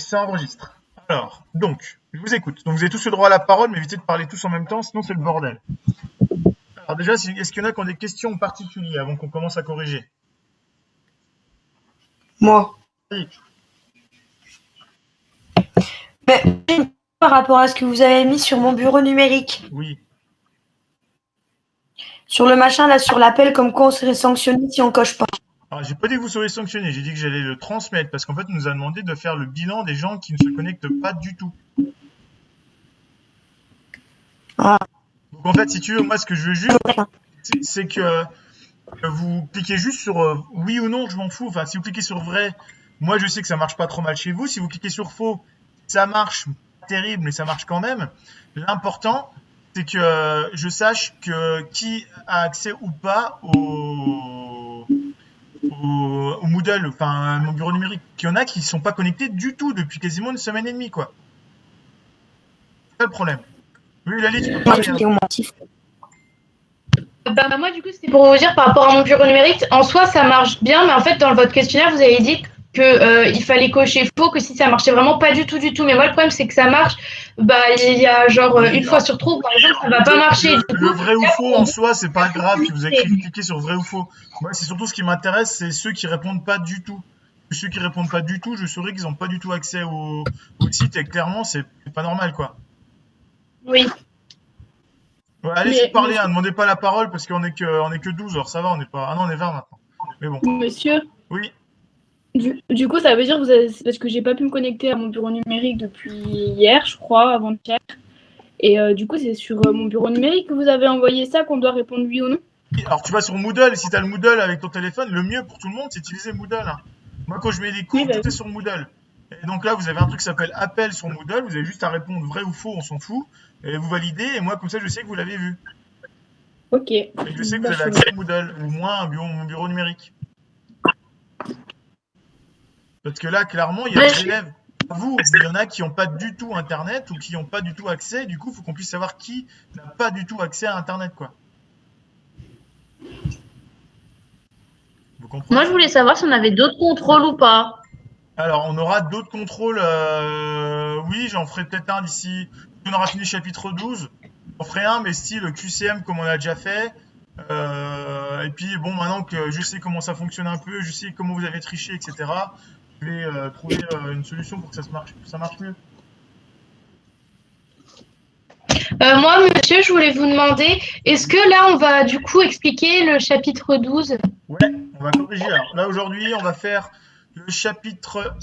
Ça enregistre. Alors, donc, je vous écoute. Donc, vous avez tous le droit à la parole, mais évitez de parler tous en même temps, sinon c'est le bordel. Alors déjà, est-ce qu'il y en a qui ont des questions particulières avant qu'on commence à corriger? Moi. Oui. Mais, par rapport à ce que vous avez mis sur mon bureau numérique, Oui. sur le machin là, sur l'appel, comme quoi on serait sanctionné si on coche pas. Alors, j'ai pas dit que vous seriez sanctionné, j'ai dit que j'allais le transmettre, parce qu'en fait, on nous a demandé de faire le bilan des gens qui ne se connectent pas du tout. Ah. Donc en fait, si tu veux, moi, ce que je veux juste, c'est que vous cliquez juste sur oui ou non, je m'en fous. Enfin, si vous cliquez sur vrai, moi, je sais que ça marche pas trop mal chez vous. Si vous cliquez sur faux, ça marche pas terrible, mais ça marche quand même. L'important, c'est que je sache que qui a accès ou pas au Moodle, enfin à mon bureau numérique. Il y en a qui ne sont pas connectés du tout depuis quasiment une semaine et demie, quoi. C'est ça le problème. Oui, Lali, tu peux parler. Hein. Bah, moi, du coup, c'était pour vous dire par rapport à mon bureau numérique, en soi, ça marche bien, mais en fait, dans votre questionnaire, vous avez dit que il fallait cocher faux, que si ça marchait vraiment pas du tout, du tout. Mais moi, le problème, c'est que ça marche, bah, il y a genre une fois sur trois, par exemple, ça va pas marcher. Du Le coup, vrai ou là, faux en soi, c'est pas grave que vous ayez cliqué sur vrai ou faux. Moi, c'est surtout ce qui m'intéresse, c'est ceux qui répondent pas du tout. Ceux qui répondent pas du tout, je saurais qu'ils ont pas du tout accès au site et clairement, c'est pas normal, quoi. oui. Ouais, allez-y de parler, hein, demandez pas la parole parce on est que 12 heures, ça va, on est pas. Ah non, on est 20 maintenant. Mais bon. Monsieur, Oui. du coup, ça veut dire que vous avez... parce que j'ai pas pu me connecter à mon bureau numérique depuis hier, je crois, avant-hier. Et du coup, c'est sur mon bureau numérique que vous avez envoyé ça qu'on doit répondre oui ou non? Alors, tu vas sur Moodle, si tu as le Moodle avec ton téléphone, le mieux pour tout le monde, c'est d'utiliser Moodle. Hein. Moi, quand je mets des cours, Oui, bah tout est oui. sur Moodle. Et donc là, vous avez un truc qui s'appelle appel sur Moodle, vous avez juste à répondre vrai ou faux, on s'en fout, et vous validez, et moi, comme ça, je sais que vous l'avez vu. Ok. Et je sais que vous avez accès à Moodle, ou moins à mon bureau numérique. Parce que là, clairement, il y a des élèves, pas vous, mais il y en a qui n'ont pas du tout Internet ou qui n'ont pas du tout accès. Du coup, il faut qu'on puisse savoir qui n'a pas du tout accès à Internet, quoi. Vous comprenez? Moi, je voulais savoir si on avait d'autres contrôles ou pas. Alors, on aura d'autres contrôles. Oui, j'en ferai peut-être un d'ici. On aura fini le chapitre 12. On ferai un, mais style QCM comme on a déjà fait. Et puis, bon, maintenant que je sais comment ça fonctionne un peu, je sais comment vous avez triché, etc., je vais trouver une solution pour que ça marche mieux. Moi, monsieur, je voulais vous demander, est-ce que là, on va du coup expliquer le chapitre 12? Ouais, on va corriger. Alors, là, aujourd'hui, on va faire le chapitre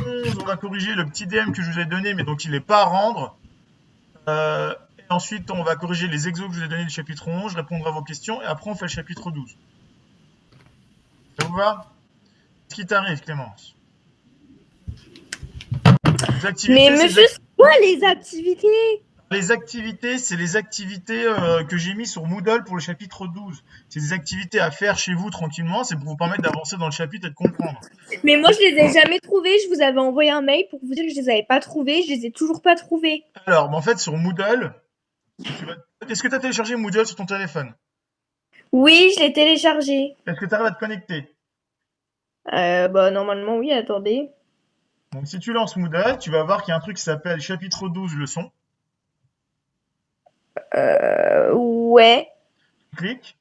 11. On va corriger le petit DM que je vous ai donné, mais donc il n'est pas à rendre. Et ensuite, on va corriger les exos que je vous ai donnés du chapitre 11, je répondrai à vos questions, et après, on fait le chapitre 12. Ça vous va? Qu'est-ce qui t'arrive, Clémence? Les activités, Mais monsieur, c'est quoi les activités? Les activités, c'est les activités que j'ai mis sur Moodle pour le chapitre 12. C'est des activités à faire chez vous tranquillement, c'est pour vous permettre d'avancer dans le chapitre et de comprendre. Mais moi, je les ai jamais trouvées. Je vous avais envoyé un mail pour vous dire que je les avais pas trouvées. Je les ai toujours pas trouvées. Alors, en fait, sur Moodle, est-ce que tu as téléchargé Moodle sur ton téléphone? Oui, je l'ai téléchargé. Est-ce que tu arrives à te connecter? Bah, normalement, oui, attendez. Donc, si tu lances Moodle, tu vas voir qu'il y a un truc qui s'appelle chapitre 12 leçons. Ouais. Clique.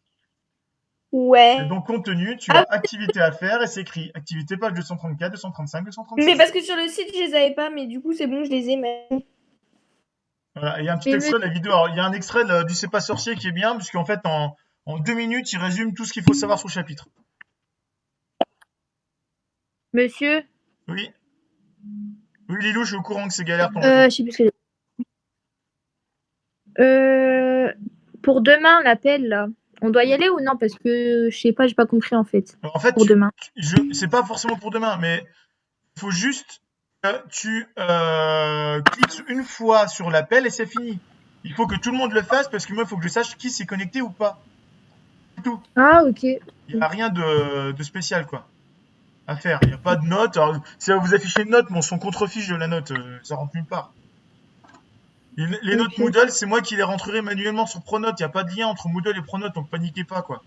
Ouais. Et donc, contenu, tu as activité à faire et c'est écrit. Activité page 234, 235, 236. Mais parce que sur le site, je les avais pas. Mais du coup, c'est bon, je les ai maintenant. Voilà, il y a un petit extrait de la vidéo. Alors, il y a un extrait du C'est pas sorcier qui est bien, puisqu'en fait, en 2 minutes, il résume tout ce qu'il faut savoir sur le chapitre. Monsieur, Oui. Oui, Lilou, je suis au courant que c'est galère ton je sais plus ce que pour demain, l'appel, là, on doit y aller ou non? Parce que, je sais pas, j'ai pas compris, en fait, Alors, en fait, pour demain. c'est pas forcément pour demain, mais il faut juste que tu cliques une fois sur l'appel et c'est fini. Il faut que tout le monde le fasse parce que moi, il faut que je sache qui s'est connecté ou pas. C'est tout. Ah, ok. Il n'y a rien de spécial, quoi, à faire. Il n'y a pas de note. Alors, si vous affichez une note, mais on s'en contrefiche de la note. Ça rentre nulle part. Les notes Moodle, c'est moi qui les rentrerai manuellement sur Pronote. Il n'y a pas de lien entre Moodle et Pronote, donc paniquez pas, quoi.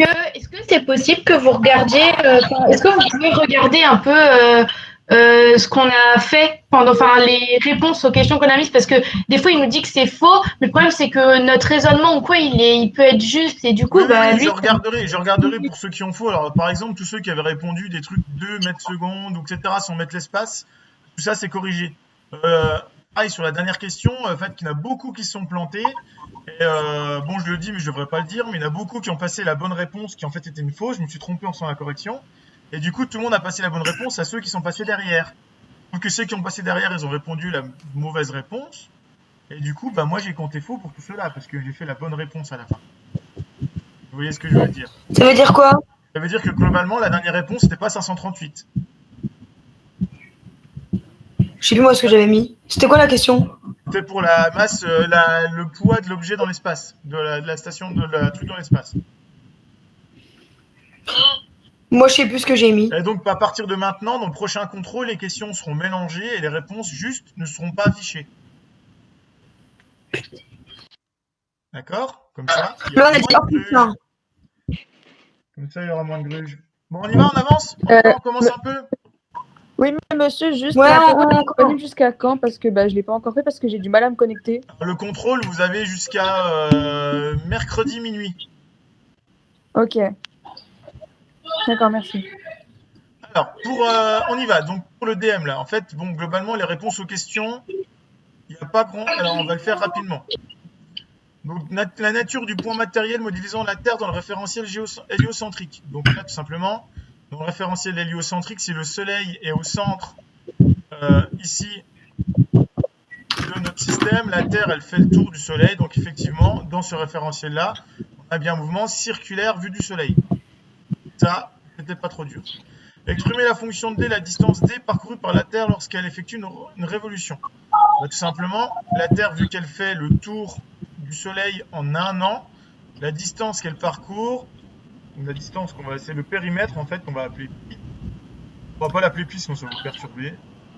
Est-ce que c'est possible que vous regardiez, est-ce que vous pouvez regarder un peu ce qu'on a fait enfin les réponses aux questions qu'on a mises, parce que des fois il nous dit que c'est faux, mais le problème c'est que notre raisonnement ou quoi il peut être juste, et du coup Oui, oui, lui je regarderai pour ceux qui ont faux. Alors, par exemple, tous ceux qui avaient répondu des trucs 2 mètres secondes, ou etc., sans mettre l'espace, tout ça, c'est corrigé. Pareil, sur la dernière question, en fait, il y en a beaucoup qui se sont plantés. Et bon, je le dis, mais je devrais pas le dire, mais il y en a beaucoup qui ont passé la bonne réponse, qui en fait était une fausse. Je me suis trompé en faisant la correction. Et du coup, tout le monde a passé la bonne réponse à ceux qui sont passés derrière. Donc que ceux qui ont passé derrière, ils ont répondu la mauvaise réponse. Et du coup, bah moi j'ai compté faux pour tout cela, parce que j'ai fait la bonne réponse à la fin. Vous voyez ce que je veux dire? Ça veut dire quoi? Ça veut dire que globalement, la dernière réponse, c'était pas 538. Je sais plus moi ce que j'avais mis. C'était quoi la question? C'était pour la masse, le poids de l'objet dans l'espace, de la station, de la truc dans l'espace. Moi, je sais plus ce que j'ai mis. Et donc, à partir de maintenant, dans le prochain contrôle, les questions seront mélangées et les réponses justes ne seront pas affichées. D'accord? Comme ça, il y Là, aura on a dit, moins oh de gruges. putain. Comme ça, il y aura moins de gruges. Bon, on y va, on avance? On commence un peu? Oui, mais monsieur, juste Ouais, la on- période est disponible jusqu'à quand? Parce que je ne l'ai pas encore fait parce que j'ai du mal à me connecter. Le contrôle, vous avez jusqu'à mercredi minuit. Ok. D'accord, merci. Alors, on y va. Donc, pour le DM, là, en fait, bon, globalement, les réponses aux questions, il n'y a pas grand... Alors, on va le faire rapidement. Donc, la nature du point matériel modélisant la Terre dans le référentiel héliocentrique. Donc là, tout simplement, dans le référentiel héliocentrique, si le Soleil est au centre, ici, de notre système, la Terre, elle fait le tour du Soleil. Donc, effectivement, dans ce référentiel-là, on a bien un mouvement circulaire vu du Soleil. Ça, c'était pas trop dur. Exprimer la fonction d, la distance d parcourue par la Terre lorsqu'elle effectue une révolution. Bah, tout simplement, la Terre, vu qu'elle fait le tour du Soleil en 1 an, la distance qu'elle parcourt, la distance qu'on va, c'est le périmètre en fait qu'on va appeler pi. On va pas l'appeler pi sinon ça va vous perturber.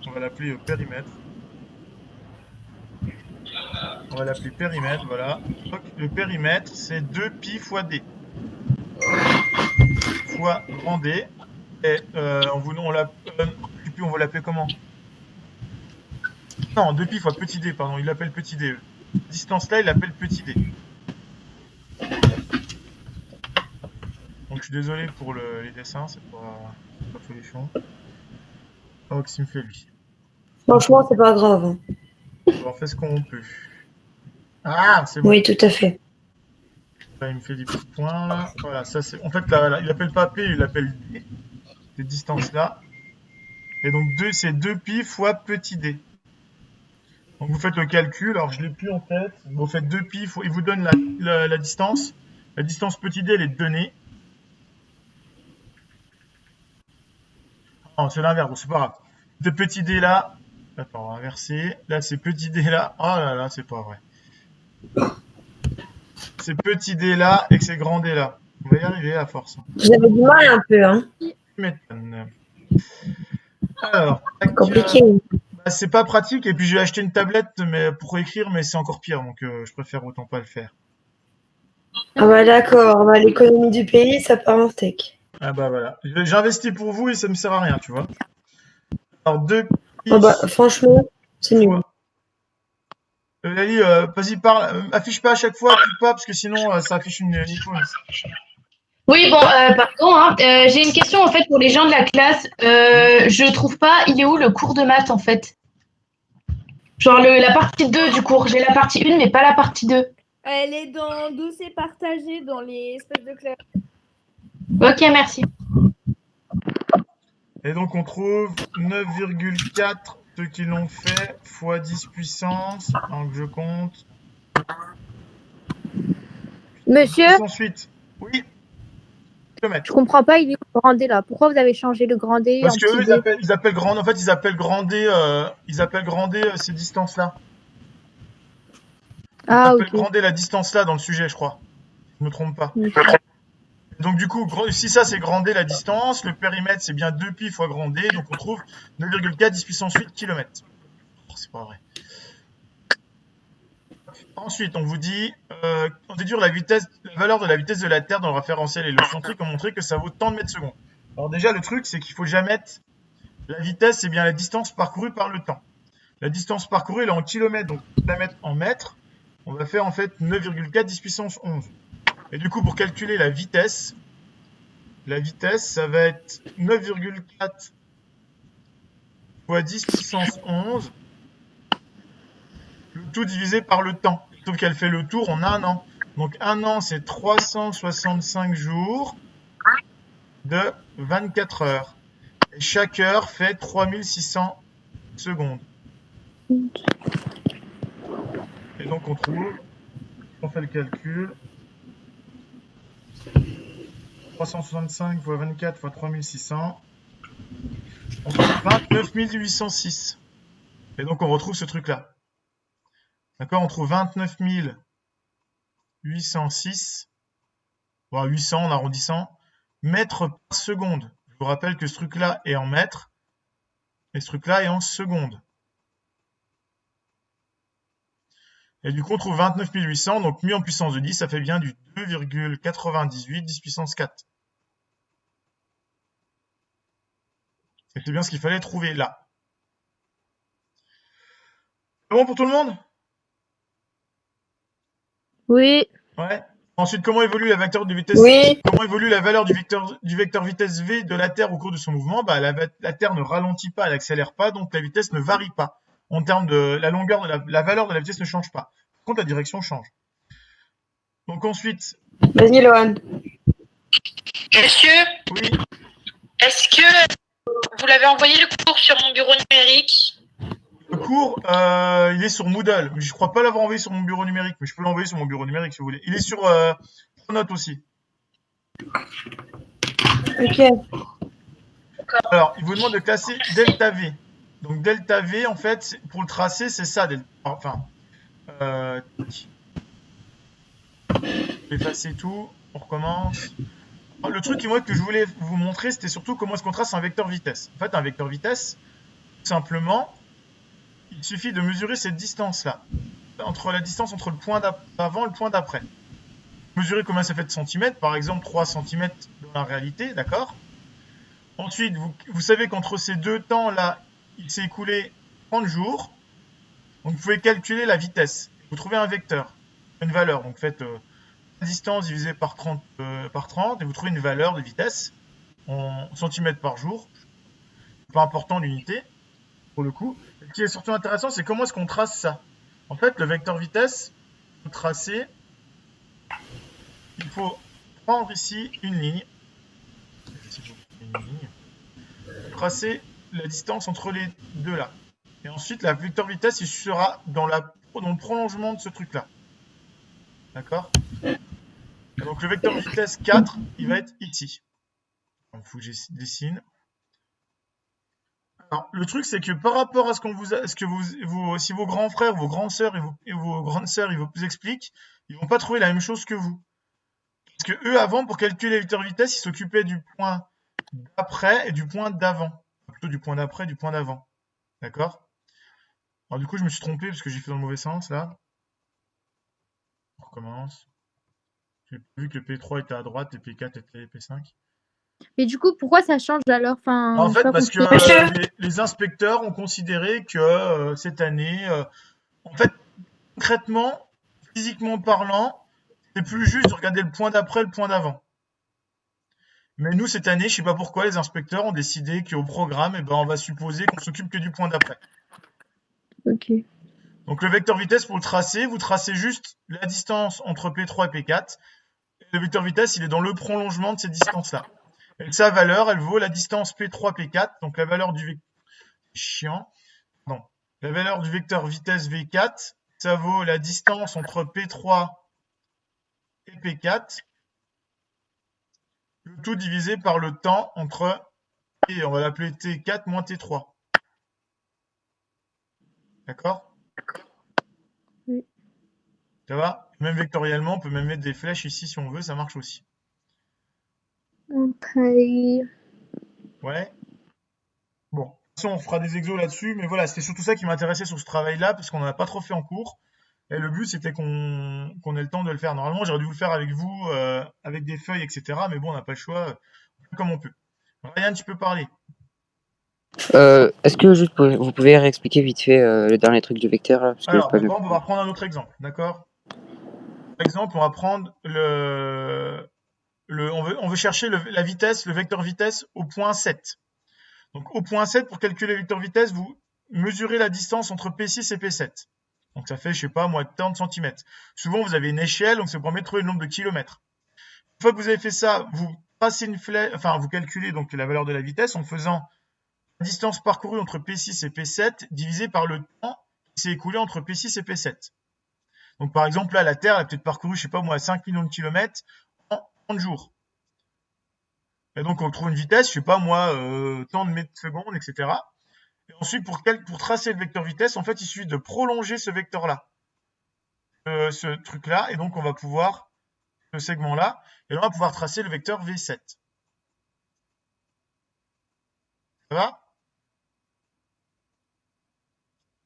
On va l'appeler périmètre. On va l'appeler périmètre, voilà. Donc, le périmètre, c'est 2pi fois d. Fois grand D. Et on va l'appeler comment? Non, 2pi fois petit d, pardon, il l'appelle petit d. Distance là, il l'appelle petit d. Donc je suis désolé pour les dessins, c'est pas folichon. Oh, qu'est-ce qu'il me fait lui? Franchement, c'est pas grave. On fait ce qu'on peut. Ah, c'est bon. Oui, tout à fait. Là, il me fait des petits points là. Voilà, ça c'est. En fait, là, il appelle pas P, il appelle D. Ces distances-là. Et donc 2, c'est 2pi fois petit d. Donc vous faites le calcul, alors je l'ai plus en tête. Vous faites 2pi, il vous donne la distance. La distance petit d, elle est donnée. Non, c'est l'inverse, bon, c'est pas grave. De petit d là. Attends, on va inverser. Là, c'est petit d là. Oh là là, c'est pas vrai. C'est petit d là et que c'est grand d là. On va y arriver à force. Vous avez du mal un peu, hein. Tu m'étonnes. Alors, Compliqué. c'est pas pratique et puis j'ai acheté une tablette mais pour écrire mais c'est encore pire donc je préfère autant pas le faire. Ah bah d'accord, bah, l'économie du pays, ça part en steak. Ah bah voilà, j'ai investi pour vous et ça me sert à rien, tu vois. Alors 2 Ah bah franchement, c'est nul. Lali, vas-y parle, affiche pas à chaque fois, clique pas parce que sinon ça affiche une icône. Oui, bon, pardon, hein, j'ai une question en fait pour les gens de la classe. Je trouve pas, il est où le cours de maths en fait? Genre la partie 2 du cours. J'ai la partie 1 mais pas la partie 2. Elle est dans dossier partagé dans les espaces de classe. Ok, merci. Et donc on trouve 9,4 ceux qui l'ont fait fois 10 puissance, donc je compte. Monsieur, Ensuite, oui. je comprends pas, il est où le grand D là? Pourquoi vous avez changé le grand D Parce en que petit eux, D? ils appellent grand, en fait, ils appellent grand D, ces distances-là. Ah, Ils appellent ok. grand D la distance là dans le sujet, je crois. Je me trompe pas. Ok. Donc du coup, si ça c'est grand D la distance, le périmètre c'est bien 2pi fois grand D, donc on trouve 9,4 10 puissance 8 km. Oh, c'est pas vrai. Ensuite, on vous dit, on déduire la valeur de la vitesse de la Terre dans le référentiel héliocentrique, on montrait que ça vaut tant de mètres secondes. Alors déjà, le truc, c'est qu'il faut jamais mettre La vitesse, c'est bien la distance parcourue par le temps. La distance parcourue, elle est en kilomètres, donc on va la mettre en mètres. On va faire en fait 9,4 10 puissance 11. Et du coup, pour calculer la vitesse, ça va être 9,4 fois 10 puissance 11, le tout divisé par le temps. Sauf qu'elle fait le tour en un an. Donc un an, c'est 365 jours de 24 heures. Et chaque heure fait 3600 secondes. Et donc on trouve, on fait le calcul, 365 fois 24 fois 3600, on trouve 29 806. Et donc on retrouve ce truc-là. D'accord, on trouve 29 806, voire 800 en arrondissant, mètres par seconde. Je vous rappelle que ce truc-là est en mètres, et ce truc-là est en secondes. Et du coup, on trouve 29 800, donc mis en puissance de 10, ça fait bien du 2,98 10 puissance 4. Et c'est bien ce qu'il fallait trouver là. C'est bon pour tout le monde? Oui. Ouais. Ensuite, comment évolue la vecteur de vitesse Oui. Comment évolue la valeur du vecteur vitesse v de la Terre au cours de son mouvement? Bah, la Terre ne ralentit pas, elle n'accélère pas, donc la vitesse ne varie pas. En termes de la longueur de la valeur de la vitesse ne change pas. Par contre, la direction change. Donc ensuite, Vas-y, Lohan. Monsieur, oui, est-ce que vous l'avez envoyé le cours sur mon bureau numérique? le cours, il est sur Moodle. Je crois pas l'avoir envoyé sur mon bureau numérique, mais je peux l'envoyer sur mon bureau numérique si vous voulez. Il est sur Pronote aussi. Ok. Alors, il vous demande de classer delta V. Donc delta V, en fait, pour le tracer, c'est ça. Enfin, je vais effacer tout. On recommence. Le truc moi, que je voulais vous montrer, c'était surtout comment est-ce qu'on trace un vecteur vitesse. En fait, un vecteur vitesse, tout simplement, il suffit de mesurer cette distance-là. La distance entre le point d'avant et le point d'après. Mesurer combien ça fait de centimètres, par exemple 3 cm dans la réalité, d'accord? Ensuite, vous savez qu'entre ces deux temps-là, il s'est écoulé 30 jours. Donc vous pouvez calculer la vitesse. Vous trouvez un vecteur, une valeur. Donc faites la distance divisée par 30 et vous trouvez une valeur de vitesse en centimètres par jour. Pas important l'unité, pour le coup. Ce qui est surtout intéressant, c'est comment est-ce qu'on trace ça. En fait, le vecteur vitesse, pour tracer, il faut prendre ici une ligne. Tracer la distance entre les deux là. Et ensuite, la vecteur vitesse, il sera dans le prolongement de ce truc-là. D'accord? Donc le vecteur vitesse 4, il va être ici. Il faut que je dessine. Alors, le truc, c'est que par rapport à si vos grands frères, vos grandes sœurs et vos grandes sœurs, ils vous expliquent, ils vont pas trouver la même chose que vous. Parce que eux, avant, pour calculer le vecteur vitesse, ils s'occupaient du point d'après et du point d'avant. Plutôt du point d'après et du point d'avant. D'accord? Alors du coup, je me suis trompé parce que j'ai fait dans le mauvais sens, là. On recommence. J'ai vu que le P3 était à droite, le P4 était le P5. Mais du coup, pourquoi ça change alors? Enfin, En j'ai fait, pas parce compris. que les inspecteurs ont considéré que cette année, en fait, concrètement, physiquement parlant, c'est plus juste de regarder le point d'après et le point d'avant. Mais nous, cette année, je sais pas pourquoi, les inspecteurs ont décidé qu'au programme, eh ben, on va supposer qu'on s'occupe que du point d'après. Ok. Donc le vecteur vitesse, pour le tracer, vous tracez juste la distance entre P3 et P4. Et le vecteur vitesse, il est dans le prolongement de cette distance-là. Et sa valeur, elle vaut la distance P3, P4, donc la valeur du la valeur du vecteur vitesse V4, ça vaut la distance entre P3 et P4, le tout divisé par le temps entre, et on va l'appeler T4 moins T3. D'accord? Oui. Ça va? Même vectoriellement, on peut même mettre des flèches ici si on veut, ça marche aussi. Ok. Ouais. Bon, de toute façon, on fera des exos là-dessus, mais voilà, c'était surtout ça qui m'intéressait sur ce travail-là, parce qu'on n'en a pas trop fait en cours. Et le but, c'était qu'on ait le temps de le faire. Normalement, j'aurais dû vous le faire avec vous, avec des feuilles, etc. Mais bon, on n'a pas le choix, on fait comme on peut. Ryan, tu peux parler. Est-ce que juste vous pouvez réexpliquer vite fait le dernier truc du vecteur là, parce que Alors, j'ai pas par bien exemple, on va reprendre un autre exemple, d'accord? Par exemple, on va prendre on veut chercher la vitesse, le vecteur vitesse au point 7. Donc, au point 7, pour calculer le vecteur vitesse, vous mesurez la distance entre P6 et P7. Donc, ça fait, je sais pas, moi, 30 cm. Souvent, vous avez une échelle, donc ça vous permet de trouver le nombre de kilomètres. Une fois que vous avez fait ça, vous tracez une flèche, enfin, vous calculez donc la valeur de la vitesse en faisant la distance parcourue entre P6 et P7 divisée par le temps qui s'est écoulé entre P6 et P7. Donc, par exemple, là, la Terre a peut-être parcouru, je sais pas moi, 5 millions de kilomètres en 30 jours. Et donc, on trouve une vitesse, je sais pas moi, tant de mètres secondes, etc. Et ensuite, pour tracer le vecteur vitesse, en fait, il suffit de prolonger ce vecteur-là, ce truc-là, et donc on va pouvoir, ce segment-là, et là, on va pouvoir tracer le vecteur V7. Ça va?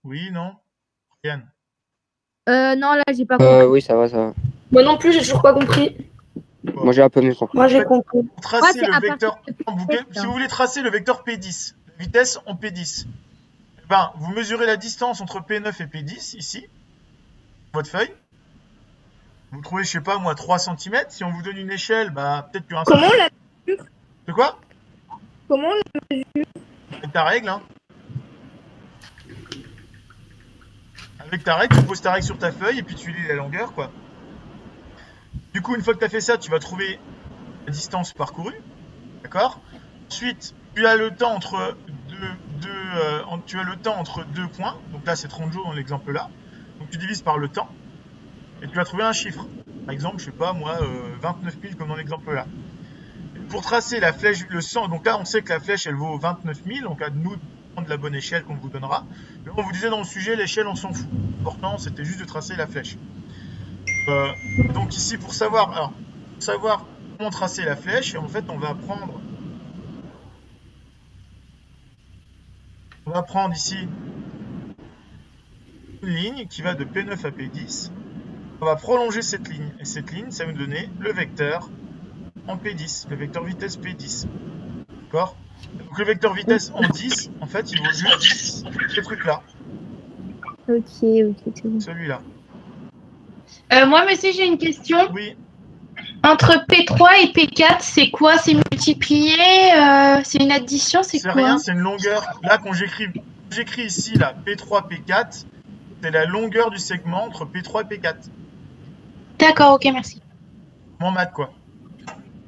Oui, non? Yann? Non, là, j'ai pas compris. Oui, ça va. Moi non plus, j'ai toujours pas compris. Moi j'ai un peu mieux compris. Moi, j'ai En fait, compris. Pour tracer c'est le à vecteur, partir de si vous voulez tracer le vecteur P10, la vitesse en P10, eh ben, vous mesurez la distance entre P9 et P10, ici, votre feuille. Vous trouvez, je sais pas moi, 3 cm. Si on vous donne une échelle, bah, peut-être qu'un Comment on la mesure? De quoi? Comment on la Avec ta règle, hein. Avec ta règle, tu poses ta règle sur ta feuille et puis tu lis la longueur, quoi. Du coup, une fois que tu as fait ça, tu vas trouver la distance parcourue. D'accord? Ensuite, tu as le temps entre deux points. Donc là, c'est 30 jours dans l'exemple là. Donc tu divises par le temps et tu vas trouver un chiffre. Par exemple, je sais pas moi, 29 000 comme dans l'exemple là. Et pour tracer la flèche, le sang, donc là, on sait que la flèche, elle vaut 29 000. Donc à nous de prendre la bonne échelle qu'on vous donnera. Mais on vous disait dans le sujet, l'échelle, on s'en fout. L'important, c'était juste de tracer la flèche. Donc ici, pour savoir comment tracer la flèche, en fait, on va prendre ici une ligne qui va de P9 à P10. On va prolonger cette ligne. Et cette ligne, ça va nous donner le vecteur en P10, le vecteur vitesse P10. D'accord? Donc le vecteur vitesse en 10, en fait, il vaut juste ce truc-là. Ok, c'est bon. Celui-là. Moi, monsieur, j'ai une question. Oui. Entre P3 et P4, c'est quoi? C'est multiplié? C'est une addition? C'est C'est quoi? rien, c'est une longueur. Là, quand j'écris ici, là, P3, P4, c'est la longueur du segment entre P3 et P4. D'accord, ok, merci. En maths, quoi.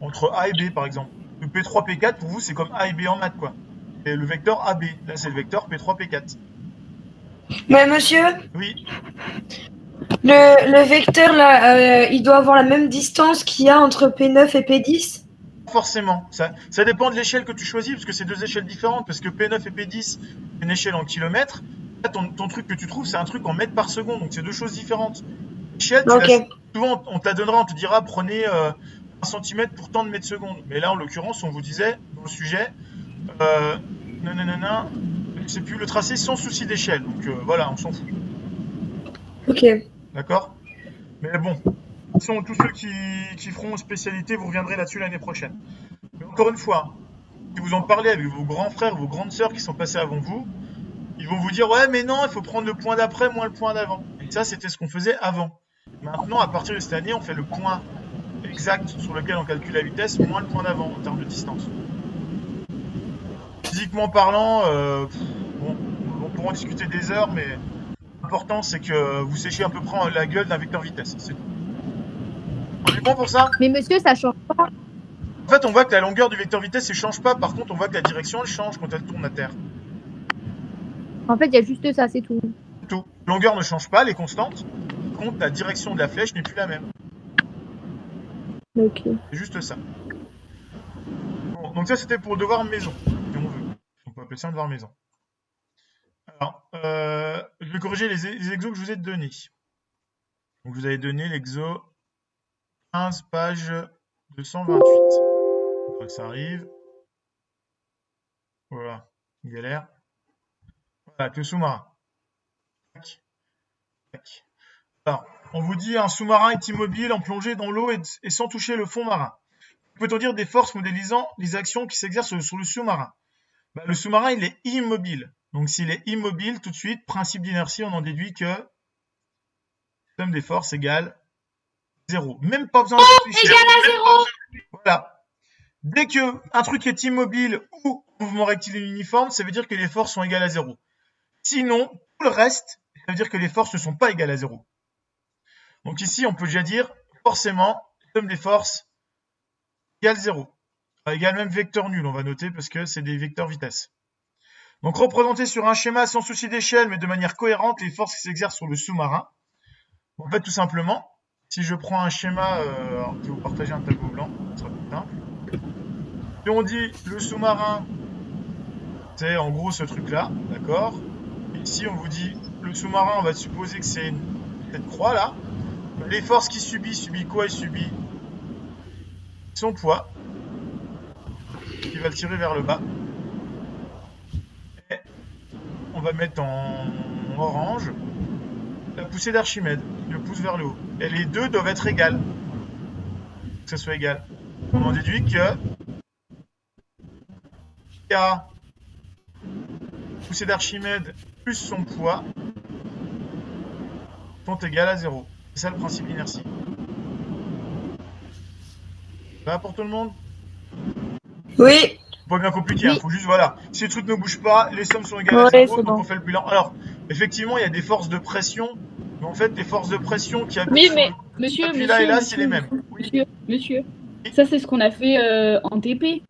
Entre A et B, par exemple. Le P3, P4, pour vous, c'est comme A et B en maths, quoi. Et le vecteur AB, là, c'est le vecteur P3, P4. Mais monsieur, Oui. le vecteur, là, il doit avoir la même distance qu'il y a entre P9 et P10? Forcément. Ça dépend de l'échelle que tu choisis, parce que c'est deux échelles différentes. Parce que P9 et P10, c'est une échelle en kilomètres. Là, ton truc que tu trouves, c'est un truc en mètres par seconde. Donc, c'est deux choses différentes. L'échelle, souvent, on te la donnera, on te dira, prenez 1 cm pour tant de mètres secondes. Mais là, en l'occurrence, on vous disait, dans le sujet, c'est plus le tracé sans souci d'échelle. Donc, voilà, on s'en fout. Ok. D'accord? Mais bon, tous ceux qui feront spécialité, vous reviendrez là-dessus l'année prochaine. Mais encore une fois, si vous en parlez avec vos grands frères, vos grandes sœurs qui sont passés avant vous, ils vont vous dire « Ouais, mais non, il faut prendre le point d'après moins le point d'avant. » Et ça, c'était ce qu'on faisait avant. Maintenant, à partir de cette année, on fait le point exact sur lequel on calcule la vitesse moins le point d'avant en termes de distance. Physiquement parlant, on pourra en discuter des heures, mais l'important, c'est que vous séchiez à peu près la gueule d'un vecteur vitesse. C'est tout. On est bon pour ça? Mais monsieur, ça change pas. En fait, on voit que la longueur du vecteur vitesse ne change pas. Par contre, on voit que la direction, elle change quand elle tourne à terre. En fait, il y a juste ça, c'est tout. Tout. La longueur ne change pas, elle est constante. Par contre, la direction de la flèche n'est plus la même. Ok. C'est juste ça. Bon, donc ça, c'était pour le devoir maison, si on veut. On peut appeler ça un devoir maison. Alors, je vais corriger les exos que je vous ai donnés. Donc, je vous avais donné l'exo 15, page 228. Il faut que ça arrive. Voilà, galère. Voilà, que sous-marin. Alors, on vous dit un sous-marin est immobile en plongée dans l'eau et sans toucher le fond marin. Que peut-on dire des forces modélisant les actions qui s'exercent sur le sous-marin? Bah, le sous-marin, il est immobile. Donc s'il est immobile, tout de suite, principe d'inertie, on en déduit que somme des forces égale 0. Même pas besoin de réfléchir. Égal à 0. Voilà. Dès qu'un truc est immobile ou mouvement rectiligne uniforme, ça veut dire que les forces sont égales à 0. Sinon, tout le reste, ça veut dire que les forces ne sont pas égales à 0. Donc ici, on peut déjà dire, forcément, somme des forces égale 0. Égale même vecteur nul, on va noter, parce que c'est des vecteurs vitesse. Donc représenter sur un schéma sans souci d'échelle, mais de manière cohérente, les forces qui s'exercent sur le sous-marin. En fait, tout simplement, si je prends un schéma, alors, je vais vous partager un tableau blanc, ça sera plus simple. Si on dit le sous-marin, c'est en gros ce truc-là, d'accord? Ici, on vous dit le sous-marin, on va supposer que c'est cette croix-là. Les forces qu'il subit quoi? Il subit son poids, qui va le tirer vers le bas. Et on va mettre en orange la poussée d'Archimède, qui le pousse vers le haut. Et les deux doivent être égales. Que ça soit égal. On en déduit que K poussée d'Archimède plus son poids sont égales à 0. C'est ça le principe d'inertie. Ça va pour tout le monde? Oui. Pas bien compliqué, Oui. faut juste, voilà. Si le truc ne bouge pas, les sommes sont égales à Ouais, 0, c'est donc bon. on fait le bilan. Alors, effectivement, il y a des forces de pression, mais en fait, les forces de pression qui appuient Oui, sur mais le... monsieur, Appui monsieur, là et là, monsieur, c'est les mêmes. Oui. monsieur, ça c'est ce qu'on a fait en TP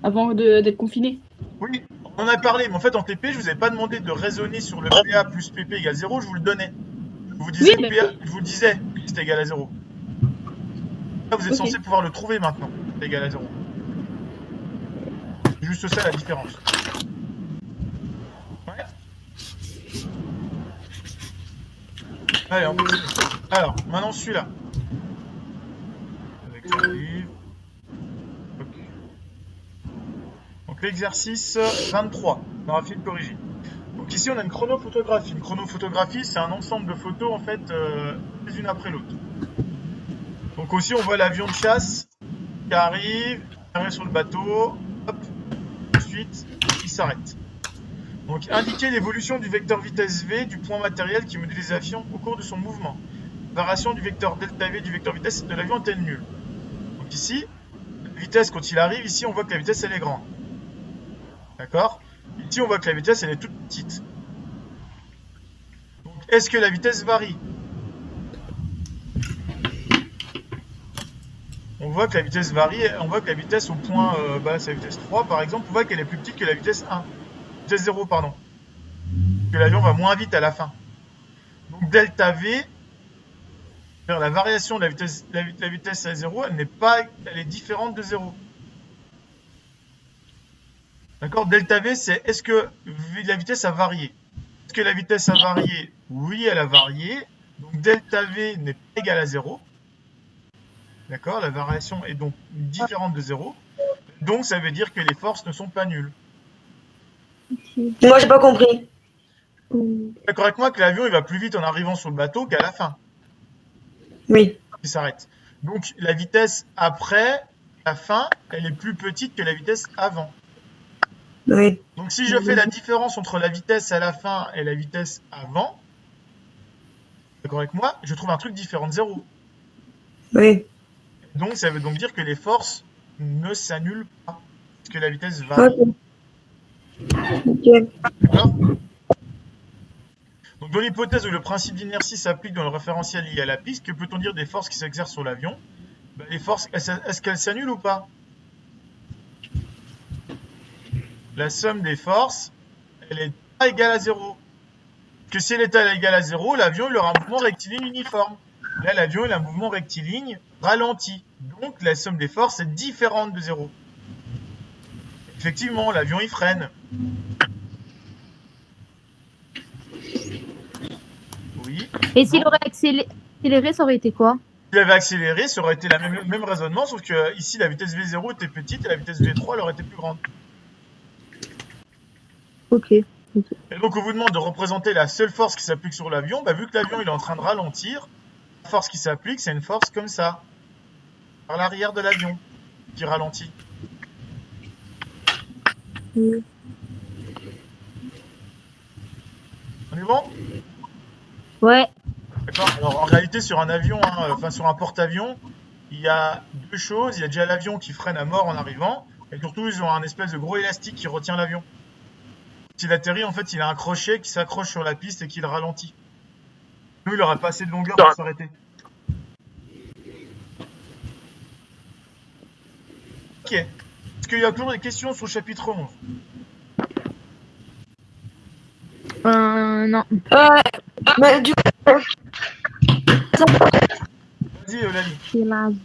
avant d'être confiné. Oui, on en a parlé, mais en fait, en TP, je vous avais pas demandé de raisonner sur le PA plus PP égale 0, je vous le donnais. Je vous disais, Oui, PA, je vous disais que c'était égal à 0. Là, vous êtes Ok. censé pouvoir le trouver maintenant, c'est égal à 0. C'est juste ça la différence. Ouais. Allez, on continue. Alors, maintenant celui-là. Avec ça arrive. Ok. Donc l'exercice 23, dans la file corrigée. Donc ici on a une chronophotographie. Une chronophotographie, c'est un ensemble de photos en fait les unes après l'autre. Donc aussi on voit l'avion de chasse qui arrive sur le bateau, hop, ensuite il s'arrête. Donc indiquer l'évolution du vecteur vitesse v du point matériel qui modélise l'avion au cours de son mouvement. Variation du vecteur delta v du vecteur vitesse de l'avion est-elle nulle? Donc ici, la vitesse quand il arrive, ici on voit que la vitesse elle est grande. D'accord? Ici on voit que la vitesse elle est toute petite. Donc est-ce que la vitesse varie? On voit que la vitesse varie, on voit que la vitesse au point, c'est la vitesse 3 par exemple, on voit qu'elle est plus petite que la vitesse 1. Vitesse 0, pardon. Que l'avion va moins vite à la fin. Donc delta V, la variation de la vitesse à 0, elle est différente de 0. D'accord? Delta V, c'est est-ce que la vitesse a varié? Est-ce que la vitesse a varié? Oui, elle a varié. Donc delta V n'est pas égal à 0. D'accord? La variation est donc différente de 0. Donc ça veut dire que les forces ne sont pas nulles. Moi, j'ai pas compris. D'accord avec moi que l'avion il va plus vite en arrivant sur le bateau qu'à la fin. Oui. Il s'arrête. Donc la vitesse après la fin, elle est plus petite que la vitesse avant. Oui. Donc si je fais la différence entre la vitesse à la fin et la vitesse avant, d'accord avec moi, je trouve un truc différent de 0. Oui. Donc ça veut donc dire que les forces ne s'annulent pas, parce que la vitesse varie. Ok. Ok. D'accord? Donc dans l'hypothèse où le principe d'inertie s'applique dans le référentiel lié à la piste, que peut-on dire des forces qui s'exercent sur l'avion? Ben, les forces, est-ce qu'elles s'annulent ou pas? La somme des forces, elle n'est pas égale à 0. Parce que si elle était égale à 0, l'avion il aura un mouvement rectiligne uniforme. Là, l'avion il a un mouvement rectiligne ralenti. Donc la somme des forces est différente de 0. Effectivement, l'avion il freine. Oui. Et s'il aurait accéléré, ça aurait été quoi? S'il avait accéléré, ça aurait été le même raisonnement, sauf que ici la vitesse V0 était petite et la vitesse V3 elle aurait été plus grande. Ok. Et donc on vous demande de représenter la seule force qui s'applique sur l'avion. Bah, vu que l'avion il est en train de ralentir, la force qui s'applique c'est une force comme ça, par l'arrière de l'avion, qui ralentit. On est bon? Ouais. D'accord. Alors en réalité sur un avion, hein, enfin sur un porte-avions, il y a deux choses. Il y a déjà l'avion qui freine à mort en arrivant, et surtout ils ont un espèce de gros élastique qui retient l'avion. S'il atterrit, en fait, il a un crochet qui s'accroche sur la piste et qui le ralentit. Nous, il n'aurait pas assez de longueur pour s'arrêter. Ok. Est-ce qu'il y a toujours des questions sur le chapitre 11? Non. Mais du coup, Vas-y, Lali.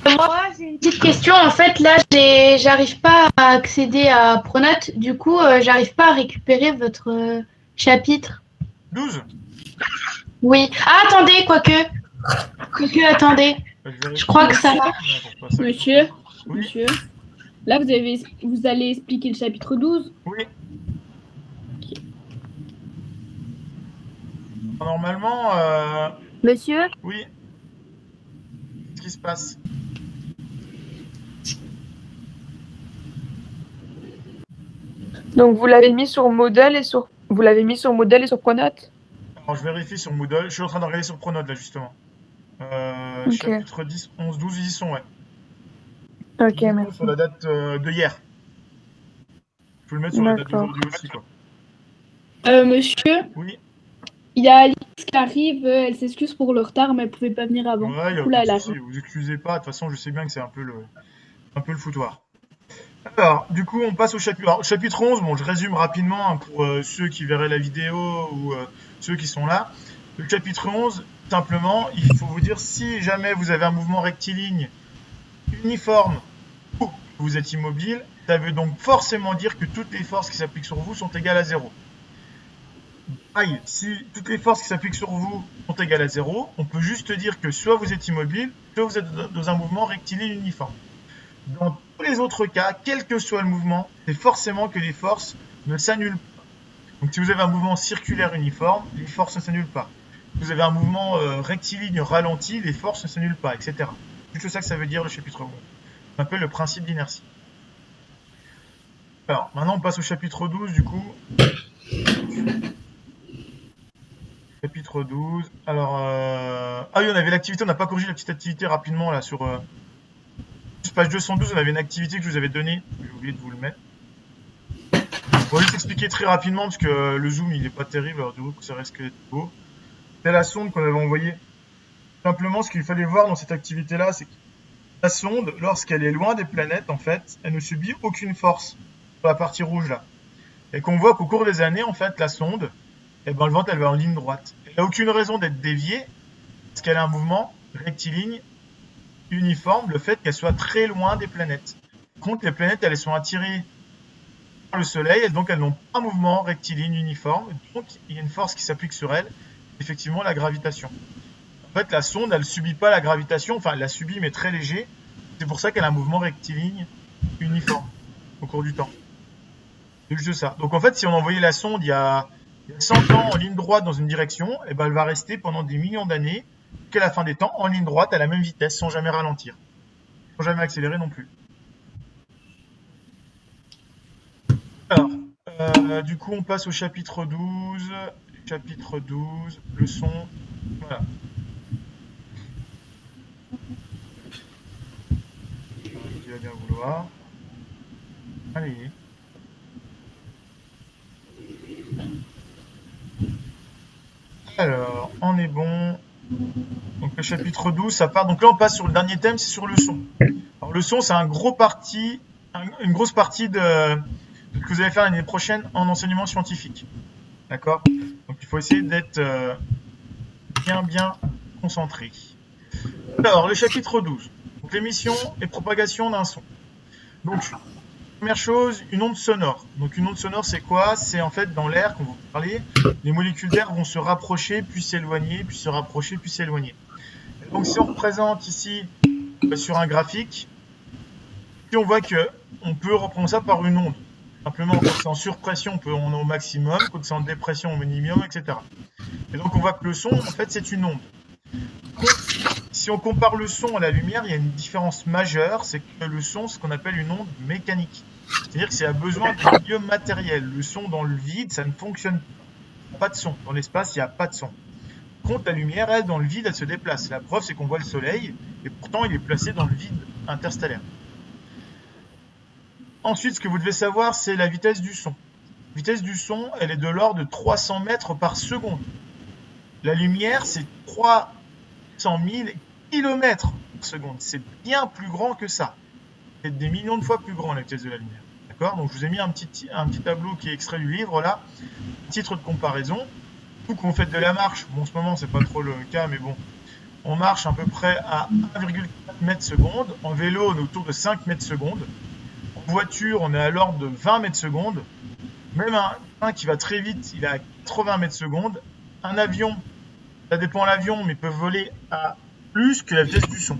Moi, j'ai une petite question. En fait, là, j'arrive pas à accéder à Pronote. Du coup, j'arrive pas à récupérer votre chapitre. 12. Oui. Ah, attendez, quoique, attendez. Je crois que ça va. Monsieur, Oui. monsieur, là vous allez expliquer le chapitre 12. Oui. Normalement, Monsieur, oui. Qu'est-ce qui se passe? Donc vous l'avez mis sur modèle et sur Pronote. Alors, je vérifie sur Moodle. Je suis en train de regarder sur Pronote, là, justement. Ok. Chapitre 10, 11, 12, ils y sont, ouais. Ok, Ils sont merci. sur la date de hier. Je peux le mettre sur la date d'aujourd'hui aussi, quoi. Monsieur, Oui. il y a Alice qui arrive, elle s'excuse pour le retard, mais elle pouvait pas venir avant. Ouais, il y a Du coup, là, aucun elle souci. arrive. Vous excusez pas. De toute façon, je sais bien que c'est un peu le foutoir. Alors, du coup, on passe au chapitre. Alors, chapitre 11, bon, je résume rapidement hein, pour ceux qui verraient la vidéo ou ceux qui sont là. Le chapitre 11, simplement, il faut vous dire si jamais vous avez un mouvement rectiligne uniforme ou que vous êtes immobile, ça veut donc forcément dire que toutes les forces qui s'appliquent sur vous sont égales à 0. Pareil, si toutes les forces qui s'appliquent sur vous sont égales à 0, on peut juste dire que soit vous êtes immobile, soit vous êtes dans un mouvement rectiligne uniforme. Dans tous les autres cas, quel que soit le mouvement, c'est forcément que les forces ne s'annulent pas. Donc si vous avez un mouvement circulaire uniforme, les forces ne s'annulent pas. Si vous avez un mouvement rectiligne ralenti, les forces ne s'annulent pas, etc. C'est juste ça que ça veut dire le chapitre 11. On appelle le principe d'inertie. Alors, maintenant on passe au chapitre 12 du coup. Chapitre 12. Alors, ah oui, on avait l'activité, on n'a pas corrigé la petite activité rapidement là sur page 212, on avait une activité que je vous avais donnée. J'ai oublié de vous le mettre. On va juste expliquer très rapidement parce que le zoom il est pas terrible, alors du coup ça risque d'être beau. C'est la sonde qu'on avait envoyée. Simplement, ce qu'il fallait voir dans cette activité-là, c'est que la sonde, lorsqu'elle est loin des planètes, en fait, elle ne subit aucune force sur la partie rouge là. Et qu'on voit qu'au cours des années, en fait, la sonde, eh ben, le vent, elle va en ligne droite. Elle n'a aucune raison d'être déviée parce qu'elle a un mouvement rectiligne uniforme, le fait qu'elle soit très loin des planètes. Par contre, les planètes, elles sont attirées par le Soleil, et donc elles n'ont pas un mouvement rectiligne uniforme, donc il y a une force qui s'applique sur elles, effectivement la gravitation. En fait, la sonde, elle ne subit pas la gravitation, enfin elle la subit mais très léger, c'est pour ça qu'elle a un mouvement rectiligne uniforme au cours du temps. C'est juste ça. Donc en fait, si on envoyait la sonde il y a 100 ans en ligne droite dans une direction, et ben elle va rester pendant des millions d'années, jusqu'à la fin des temps, en ligne droite à la même vitesse, sans jamais ralentir, sans jamais accélérer non plus. Alors, du coup, on passe au chapitre 12. Chapitre 12, leçon, voilà. Il va bien vouloir. Allez. Alors, on est bon. Donc le chapitre 12, ça part. Donc là, on passe sur le dernier thème, c'est sur le son. Alors le son, c'est une grosse partie de que vous allez faire l'année prochaine en enseignement scientifique. D'accord? Donc il faut essayer d'être bien concentré. Alors, le chapitre 12. Donc l'émission et propagation d'un son. Donc, première chose, une onde sonore. Donc une onde sonore, c'est quoi? C'est en fait dans l'air, quand vous parlez, les molécules d'air vont se rapprocher, puis s'éloigner, puis se rapprocher, puis s'éloigner. Donc si on représente ici sur un graphique, puis on voit qu'on peut reprendre ça par une onde. Simplement, quand c'est en surpression, on est au maximum, quand c'est en dépression, au minimum, etc. Et donc on voit que le son, en fait, c'est une onde. Donc, si on compare le son à la lumière, il y a une différence majeure, c'est que le son, c'est ce qu'on appelle une onde mécanique. C'est-à-dire que c'est à besoin de milieu matériel. Le son dans le vide, ça ne fonctionne pas. Il n'y a pas de son. Dans l'espace, il n'y a pas de son. Par contre, la lumière, elle, dans le vide, elle se déplace. La preuve, c'est qu'on voit le soleil, et pourtant, il est placé dans le vide interstellaire. Ensuite, ce que vous devez savoir, c'est la vitesse du son. La vitesse du son, elle est de l'ordre de 300 mètres par seconde. La lumière, c'est 300 000 kilomètres par seconde. C'est bien plus grand que ça. C'est des millions de fois plus grand, la vitesse de la lumière. D'accord? Donc, je vous ai mis un petit tableau qui est extrait du livre, là. Titre de comparaison. Vous, quand vous faites de la marche, bon, en ce moment, c'est pas trop le cas, mais bon, on marche à peu près à 1,4 mètres seconde. En vélo, on est autour de 5 mètres seconde. En voiture, on est à l'ordre de 20 mètres seconde. Même un train qui va très vite, il est à 80 mètres seconde. Un avion, ça dépend de l'avion, mais peut voler à plus que la vitesse du son.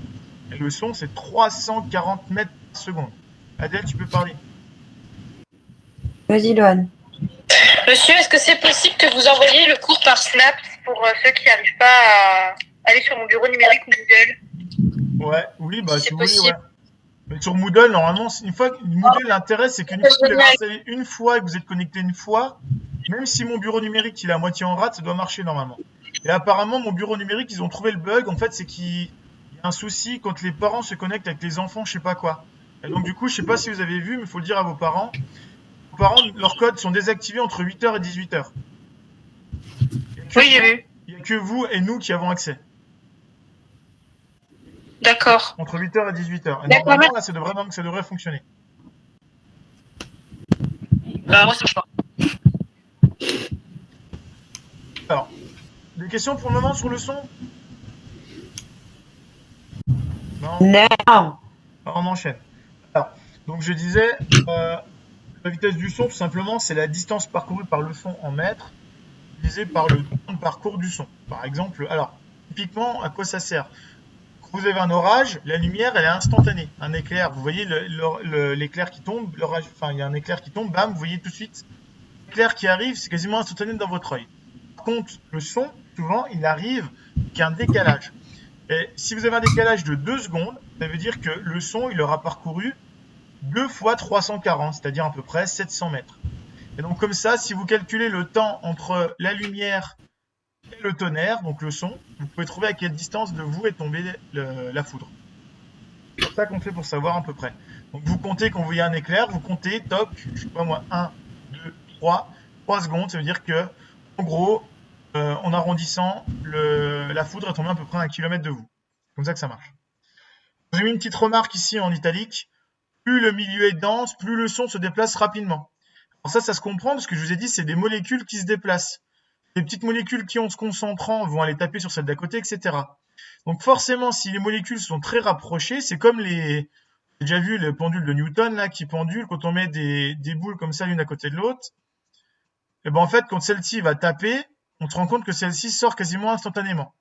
Et le son, c'est 340 mètres par seconde. Adèle, tu peux parler. Vas-y, Loane. Monsieur, est-ce que c'est possible que vous envoyiez le cours par Snap pour ceux qui n'arrivent pas à aller sur mon bureau numérique ou Google? Ouais, oui, bah Si si vous voulez, possible. ouais. Mais sur Moodle, normalement, une fois Moodle, l'intérêt, c'est qu'une fois que vous l'avez installé une fois et que vous êtes connecté une fois, même si mon bureau numérique il est à moitié en rate, ça doit marcher normalement. Et apparemment, mon bureau numérique, ils ont trouvé le bug. En fait, c'est qu'il y a un souci quand les parents se connectent avec les enfants, je sais pas quoi. Et donc, du coup, je sais pas si vous avez vu, mais il faut le dire à vos parents. Vos parents, leurs codes sont désactivés entre 8h et 18h. Oui, j'ai vu. Il n'y a que vous et nous qui avons accès. D'accord. Entre 8h et 18h. Et D'accord. normalement, là, ça devrait fonctionner. Bah, moi, ça marche pas. Alors, des questions pour le moment sur le son? Non. Non. Alors, on enchaîne. Alors, donc je disais, la vitesse du son, tout simplement, c'est la distance parcourue par le son en mètres, divisée par le temps de parcours du son. Par exemple, alors, typiquement, à quoi ça sert? Quand vous avez un orage, la lumière, elle est instantanée. Un éclair, vous voyez l'éclair qui tombe, l'orage, enfin, il y a un éclair qui tombe, bam, vous voyez tout de suite. L'éclair qui arrive, c'est quasiment instantané dans votre œil. Par contre, le son, souvent, il arrive qu'un décalage. Et si vous avez un décalage de 2 secondes, ça veut dire que le son, il aura parcouru 2 fois 340, c'est-à-dire à peu près 700 mètres. Et donc comme ça, si vous calculez le temps entre la lumière et le tonnerre, donc le son, vous pouvez trouver à quelle distance de vous est tombée la foudre. C'est ça qu'on fait pour savoir à peu près. Donc vous comptez quand vous voyez un éclair, vous comptez, toc, je sais pas moi, 1, 2, 3 secondes, ça veut dire que, en gros, en arrondissant, la foudre est tombée à peu près à 1 km de vous. C'est comme ça que ça marche. J'ai mis une petite remarque ici en italique. Plus le milieu est dense, plus le son se déplace rapidement. Alors ça se comprend parce que je vous ai dit, c'est des molécules qui se déplacent. Les petites molécules qui, en se concentrant, vont aller taper sur celle d'à côté, etc. Donc forcément, si les molécules sont très rapprochées, c'est comme j'ai déjà vu les pendules de Newton là qui pendulent quand on met des boules comme ça l'une à côté de l'autre. Et ben en fait, quand celle-ci va taper, on se rend compte que celle-ci sort quasiment instantanément.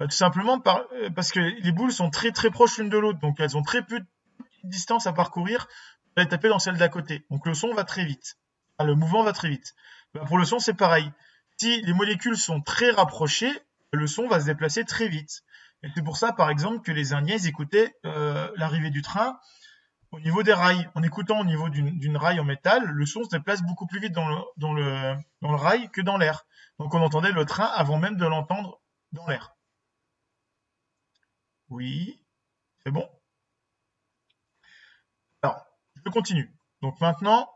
Tout simplement parce que les boules sont très très proches l'une de l'autre, donc elles ont très peu de distance à parcourir pour aller taper dans celle d'à côté. Donc le son va très vite. Enfin, le mouvement va très vite. Ben, pour le son, c'est pareil. Si les molécules sont très rapprochées, le son va se déplacer très vite. Et c'est pour ça, par exemple, que les Indiens ils écoutaient l'arrivée du train au niveau des rails. En écoutant au niveau d'une rail en métal, le son se déplace beaucoup plus vite dans le rail que dans l'air. Donc on entendait le train avant même de l'entendre dans l'air. Oui, c'est bon. Alors, je continue. Donc maintenant,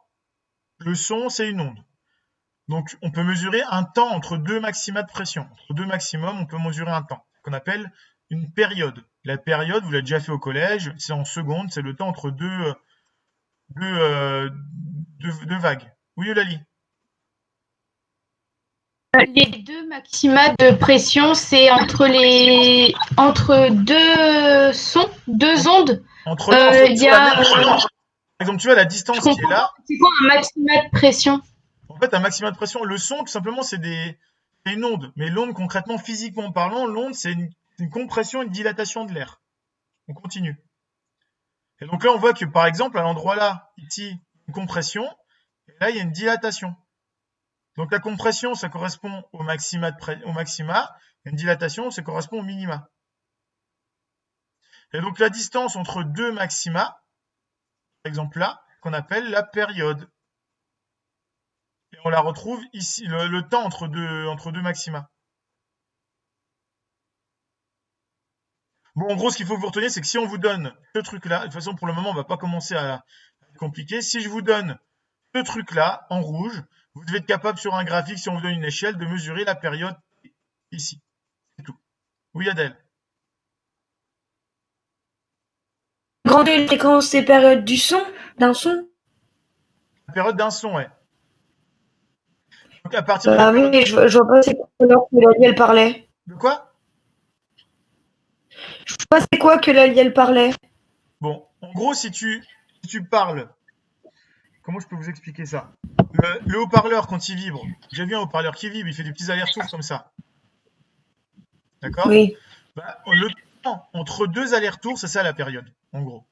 le son, c'est une onde. Donc on peut mesurer un temps entre deux maxima de pression. Entre deux maximums, on peut mesurer un temps, qu'on appelle une période. La période, vous l'avez déjà fait au collège, c'est en secondes, c'est le temps entre deux vagues. Oui, Eulalie? Les deux maxima de pression, c'est entre deux sons, deux ondes. Entre Il y a. par exemple, tu vois la distance qui est là. C'est quoi un maxima de pression? En fait, un maximum de pression, le son, tout simplement, c'est une onde. Mais l'onde, concrètement, physiquement parlant, l'onde, c'est une compression, une dilatation de l'air. On continue. Et donc là, on voit que, par exemple, à l'endroit là, ici, une compression, et là, il y a une dilatation. Donc la compression, ça correspond au maxima, et une dilatation, ça correspond au minima. Et donc la distance entre deux maxima, par exemple là, qu'on appelle la période. Et on la retrouve ici, le temps entre deux maxima. Bon, en gros, ce qu'il faut que vous reteniez, c'est que si on vous donne ce truc-là, de toute façon, pour le moment, on va pas commencer à compliquer. Si je vous donne ce truc-là, en rouge, vous devez être capable sur un graphique, si on vous donne une échelle, de mesurer la période ici. C'est tout. Oui, Adèle. Grande fréquence et période du son, d'un son. La période d'un son, ouais. Donc, à partir de Bah la période... oui, je vois pas c'est quoi alors que Lali elle parlait. De quoi? Je vois pas c'est quoi que Lali elle parlait. Bon, en gros, si tu parles, comment je peux vous expliquer ça? Le haut-parleur, quand il vibre, j'ai vu un haut-parleur qui vibre, il fait des petits allers-retours comme ça. D'accord? Oui. Bah, le temps entre deux allers-retours, c'est ça la période, en gros.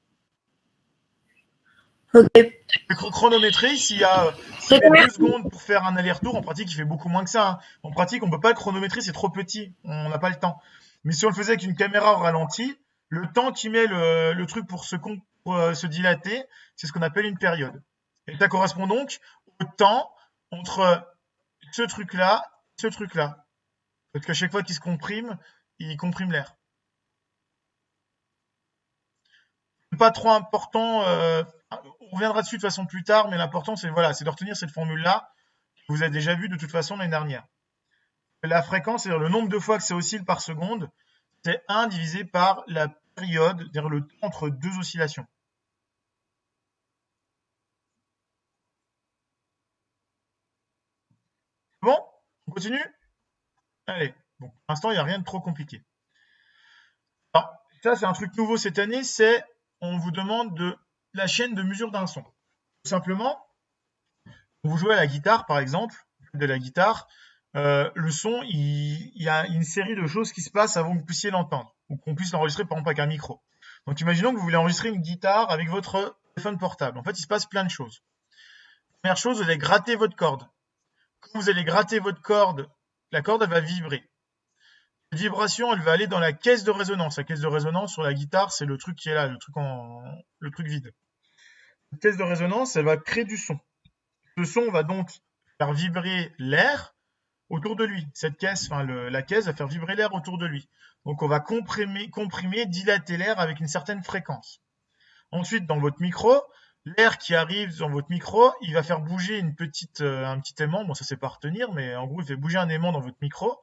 Ok. Chronométrer, s'il y a 2 secondes pour faire un aller-retour, en pratique, il fait beaucoup moins que ça. Hein. En pratique, on ne peut pas le chronométrer, c'est trop petit. On n'a pas le temps. Mais si on le faisait avec une caméra au ralenti, le temps qui met le truc pour se dilater, c'est ce qu'on appelle une période. Et ça correspond donc au temps entre ce truc-là et ce truc-là. Parce qu'à chaque fois qu'il se comprime, il comprime l'air. C'est pas trop important. On reviendra dessus de façon plus tard, mais l'important, c'est voilà, c'est de retenir cette formule-là que vous avez déjà vue de toute façon l'année dernière. La fréquence, c'est-à-dire le nombre de fois que ça oscille par seconde, c'est 1 divisé par la période, c'est-à-dire le temps entre deux oscillations. Bon, on continue? Allez, bon, pour l'instant, il n'y a rien de trop compliqué. Alors, ça, c'est un truc nouveau cette année, c'est on vous demande de la chaîne de mesure d'un son. Tout simplement, vous jouez à la guitare, par exemple, de la guitare, le son, il y a une série de choses qui se passent avant que vous puissiez l'entendre, ou qu'on puisse l'enregistrer par exemple avec un micro. Donc imaginons que vous voulez enregistrer une guitare avec votre téléphone portable. En fait, il se passe plein de choses. Première chose, vous allez gratter votre corde. Quand vous allez gratter votre corde, la corde, elle va vibrer. Cette vibration, elle va aller dans la caisse de résonance. La caisse de résonance sur la guitare, c'est le truc qui est là, le truc vide. La caisse de résonance, elle va créer du son. Ce son va donc faire vibrer l'air autour de lui. Cette caisse, la caisse va faire vibrer l'air autour de lui. Donc on va comprimer, dilater l'air avec une certaine fréquence. Ensuite, dans votre micro, l'air qui arrive dans votre micro, il va faire bouger un petit aimant. Bon, ça c'est pas à retenir, mais en gros, il fait bouger un aimant dans votre micro.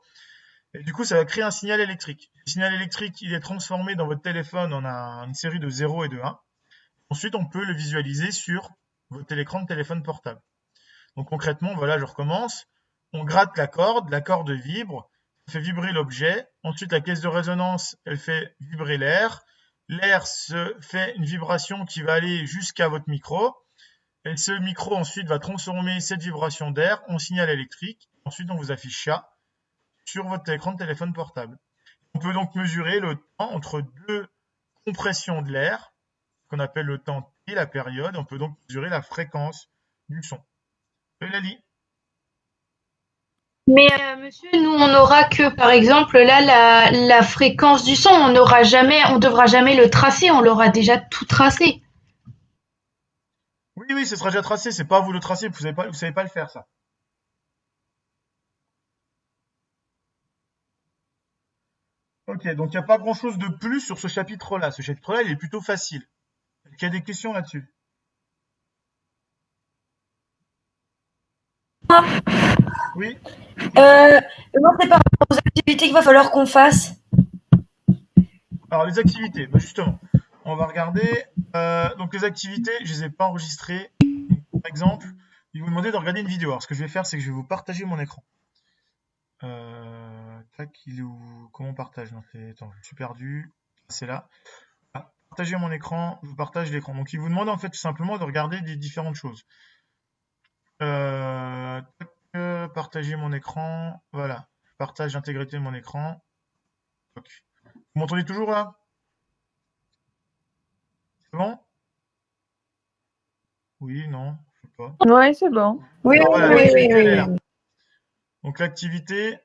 Et du coup, ça va créer un signal électrique. Le signal électrique, il est transformé dans votre téléphone en une série de 0 et de 1. Ensuite, on peut le visualiser sur votre écran de téléphone portable. Donc concrètement, voilà, je recommence. On gratte la corde vibre, ça fait vibrer l'objet. Ensuite, la caisse de résonance, elle fait vibrer l'air. L'air se fait une vibration qui va aller jusqu'à votre micro. Et ce micro, ensuite, va transformer cette vibration d'air en signal électrique. Ensuite, on vous affiche ça sur votre écran de téléphone portable. On peut donc mesurer le temps entre deux compressions de l'air, qu'on appelle le temps T, la période. On peut donc mesurer la fréquence du son. Lali. Mais monsieur, nous on n'aura que par exemple là la fréquence du son, on devra jamais le tracer, on l'aura déjà tout tracé. Oui, ce sera déjà tracé, c'est pas à vous de le tracer, vous savez pas le faire ça. Ok, donc il n'y a pas grand chose de plus sur ce chapitre-là. Ce chapitre-là, il est plutôt facile. Est-ce qu'il y a des questions là-dessus? Oui. Moi, c'est par rapport aux activités qu'il va falloir qu'on fasse. Alors les activités, justement, on va regarder. Donc les activités, je les ai pas enregistrées. Par exemple, il vous demander de regarder une vidéo. Alors ce que je vais faire, c'est que je vais vous partager mon écran. Tac, il est où? Comment on partage? Non, attends, je suis perdu. C'est là. Ah, partager mon écran, je vous partage l'écran. Donc il vous demande en fait tout simplement de regarder des différentes choses. Partager mon écran. Voilà. Partage l'intégralité de mon écran. Ok. Vous m'entendez toujours là? C'est bon? Oui, non, je sais pas. Ouais, c'est bon. Oui, Alors, voilà, oui, l'activité, oui, elle est oui, là. oui. Donc l'activité.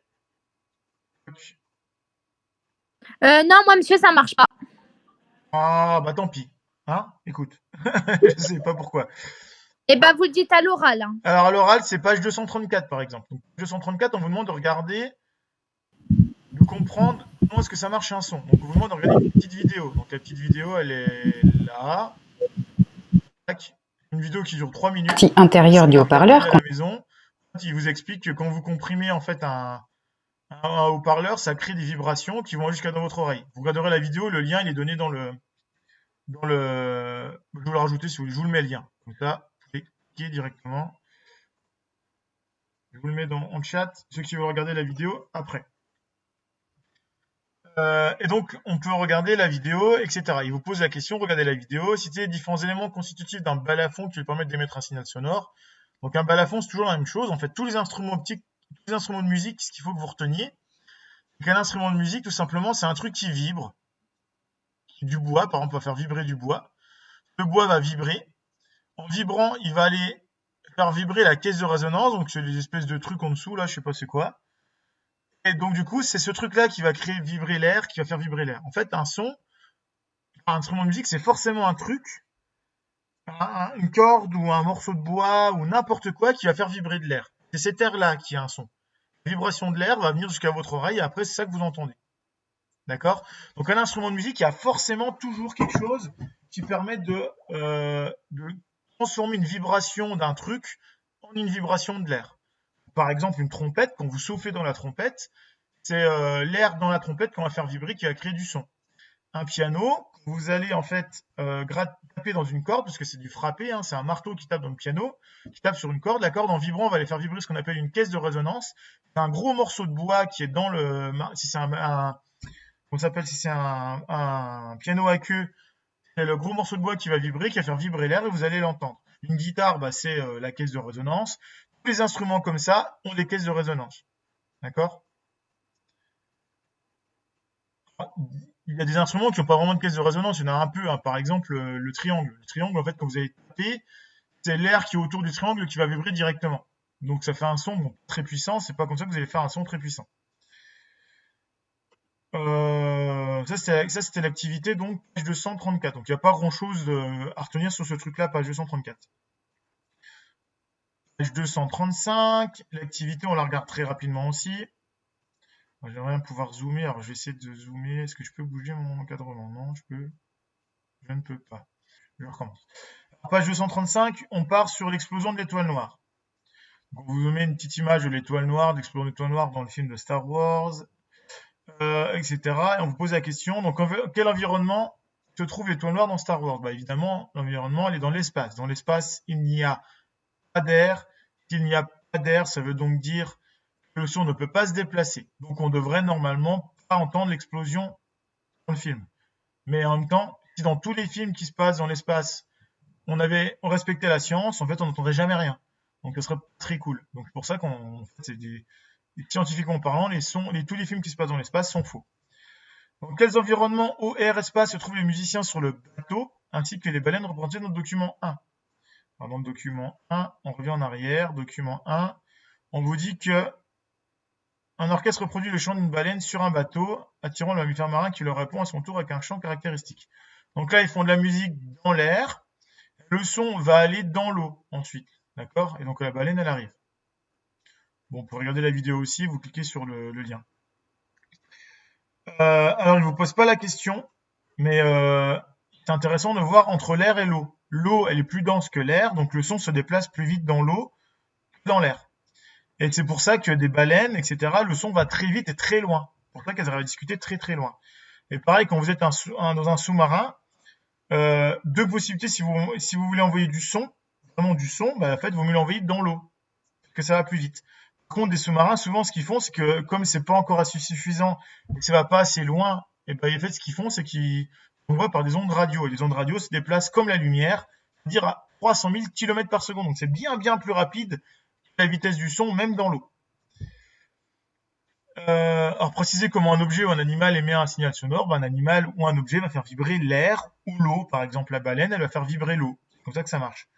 Non, moi, monsieur, ça marche pas. Ah bah tant pis. Hein? Écoute. Je sais pas pourquoi. Eh ben, vous le dites à l'oral. Hein. Alors, à l'oral, c'est page 234, par exemple. Donc, 234, on vous demande de regarder, de comprendre comment est-ce que ça marche un son. Donc, on vous demande de regarder une petite vidéo. Donc, la petite vidéo, elle est là. Tac. Une vidéo qui dure 3 minutes. Partie intérieure du haut-parleur. À la maison, il vous explique que quand vous comprimez en fait un haut-parleur, ça crée des vibrations qui vont jusqu'à dans votre oreille. Vous regarderez la vidéo, le lien il est donné dans le je vais vous le rajouter si vous voulez, je vous le mets le lien. Comme ça, vous pouvez cliquer directement. Je vous le mets en chat, ceux qui veulent regarder la vidéo après. Et donc, on peut regarder la vidéo, etc. Il vous pose la question, regardez la vidéo, citez les différents éléments constitutifs d'un balafon qui lui permettent d'émettre un signal sonore. Donc, un balafon, c'est toujours la même chose. En fait, tous les instruments optiques, tous les instruments de musique, ce qu'il faut que vous reteniez, c'est qu'un instrument de musique, tout simplement, c'est un truc qui vibre. Du bois, par exemple, on va faire vibrer du bois. Le bois va vibrer. En vibrant, il va aller faire vibrer la caisse de résonance. Donc, c'est des espèces de trucs en dessous, là, je sais pas c'est quoi. Et donc, du coup, c'est ce truc-là qui va créer vibrer l'air, qui va faire vibrer l'air. En fait, un son, un instrument de musique, c'est forcément un truc, une corde ou un morceau de bois ou n'importe quoi qui va faire vibrer de l'air. C'est cet air-là qui a un son. La vibration de l'air va venir jusqu'à votre oreille et après, c'est ça que vous entendez. D'accord? Donc, un instrument de musique, il y a forcément toujours quelque chose qui permet de transformer une vibration d'un truc en une vibration de l'air. Par exemple, une trompette, quand vous soufflez dans la trompette, c'est l'air dans la trompette qu'on va faire vibrer qui va créer du son. Un piano, vous allez en fait taper dans une corde, parce que c'est du frappé, hein, c'est un marteau qui tape dans le piano, qui tape sur une corde. La corde, en vibrant, va aller faire vibrer ce qu'on appelle une caisse de résonance. C'est un gros morceau de bois qui est dans le... Si c'est si c'est un piano à queue, c'est le gros morceau de bois qui va vibrer, qui va faire vibrer l'air et vous allez l'entendre. Une guitare, c'est la caisse de résonance. Tous les instruments comme ça ont des caisses de résonance. D'accord? Il y a des instruments qui n'ont pas vraiment de caisse de résonance. Il y en a un peu, hein. Par exemple, le triangle. Le triangle, en fait, quand vous allez taper, c'est l'air qui est autour du triangle qui va vibrer directement. Donc, ça fait un son très puissant. C'est pas comme ça que vous allez faire un son très puissant. Ça, c'était l'activité, donc, page 234. Donc, il n'y a pas grand-chose à retenir sur ce truc-là, page 234. Page 235, l'activité, on la regarde très rapidement aussi. J'aimerais bien pouvoir zoomer, alors je vais essayer de zoomer. Est-ce que je peux bouger mon encadrement? Non, je ne peux pas. Je recommence. Page 235, on part sur l'explosion de l'étoile noire. Donc, vous zoomez une petite image de l'étoile noire, d'explosion de l'étoile noire dans le film de Star Wars, etc. Et on vous pose la question, donc quel environnement se trouve l'étoile noire dans Star Wars? Évidemment, l'environnement, elle est dans l'espace. Dans l'espace, il n'y a pas d'air. S'il n'y a pas d'air, ça veut donc dire que le son ne peut pas se déplacer. Donc on devrait normalement pas entendre l'explosion dans le film. Mais en même temps, si dans tous les films qui se passent dans l'espace, on respectait la science, en fait, on n'entendrait jamais rien. Donc ce serait très cool. Donc c'est pour ça scientifiquement parlant, tous les films qui se passent dans l'espace sont faux. Dans quels environnements eau, air, espace se trouvent les musiciens sur le bateau, ainsi que les baleines représentées dans le document 1? Alors, dans le document 1, on revient en arrière. Document 1, on vous dit que un orchestre reproduit le chant d'une baleine sur un bateau, attirant le mammifère marin qui leur répond à son tour avec un chant caractéristique. Donc là, ils font de la musique dans l'air. Le son va aller dans l'eau ensuite. D'accord? Et donc la baleine, elle arrive. Bon, pour regarder la vidéo aussi, vous cliquez sur le lien. Alors, il ne vous pose pas la question, mais c'est intéressant de voir entre l'air et l'eau. L'eau, elle est plus dense que l'air, donc le son se déplace plus vite dans l'eau que dans l'air. Et c'est pour ça que des baleines, etc., le son va très vite et très loin. C'est pour ça qu'elles arrivent à discuter très très loin. Et pareil, quand vous êtes dans un sous-marin, deux possibilités, si vous voulez envoyer du son, vraiment du son, en fait, vous mieux l'envoyer dans l'eau, parce que ça va plus vite. Par contre, des sous-marins, souvent, ce qu'ils font, c'est que, comme c'est pas encore assez suffisant, et que ça va pas assez loin, et en fait, ce qu'ils font, c'est qu'ils envoient par des ondes radio. Et les ondes radio se déplacent comme la lumière, c'est-à-dire à 300 000 km par seconde. Donc, c'est bien plus rapide que la vitesse du son, même dans l'eau. Alors, préciser comment un objet ou un animal émet un signal sonore, un animal ou un objet va faire vibrer l'air ou l'eau. Par exemple, la baleine, elle va faire vibrer l'eau. C'est comme ça que ça marche.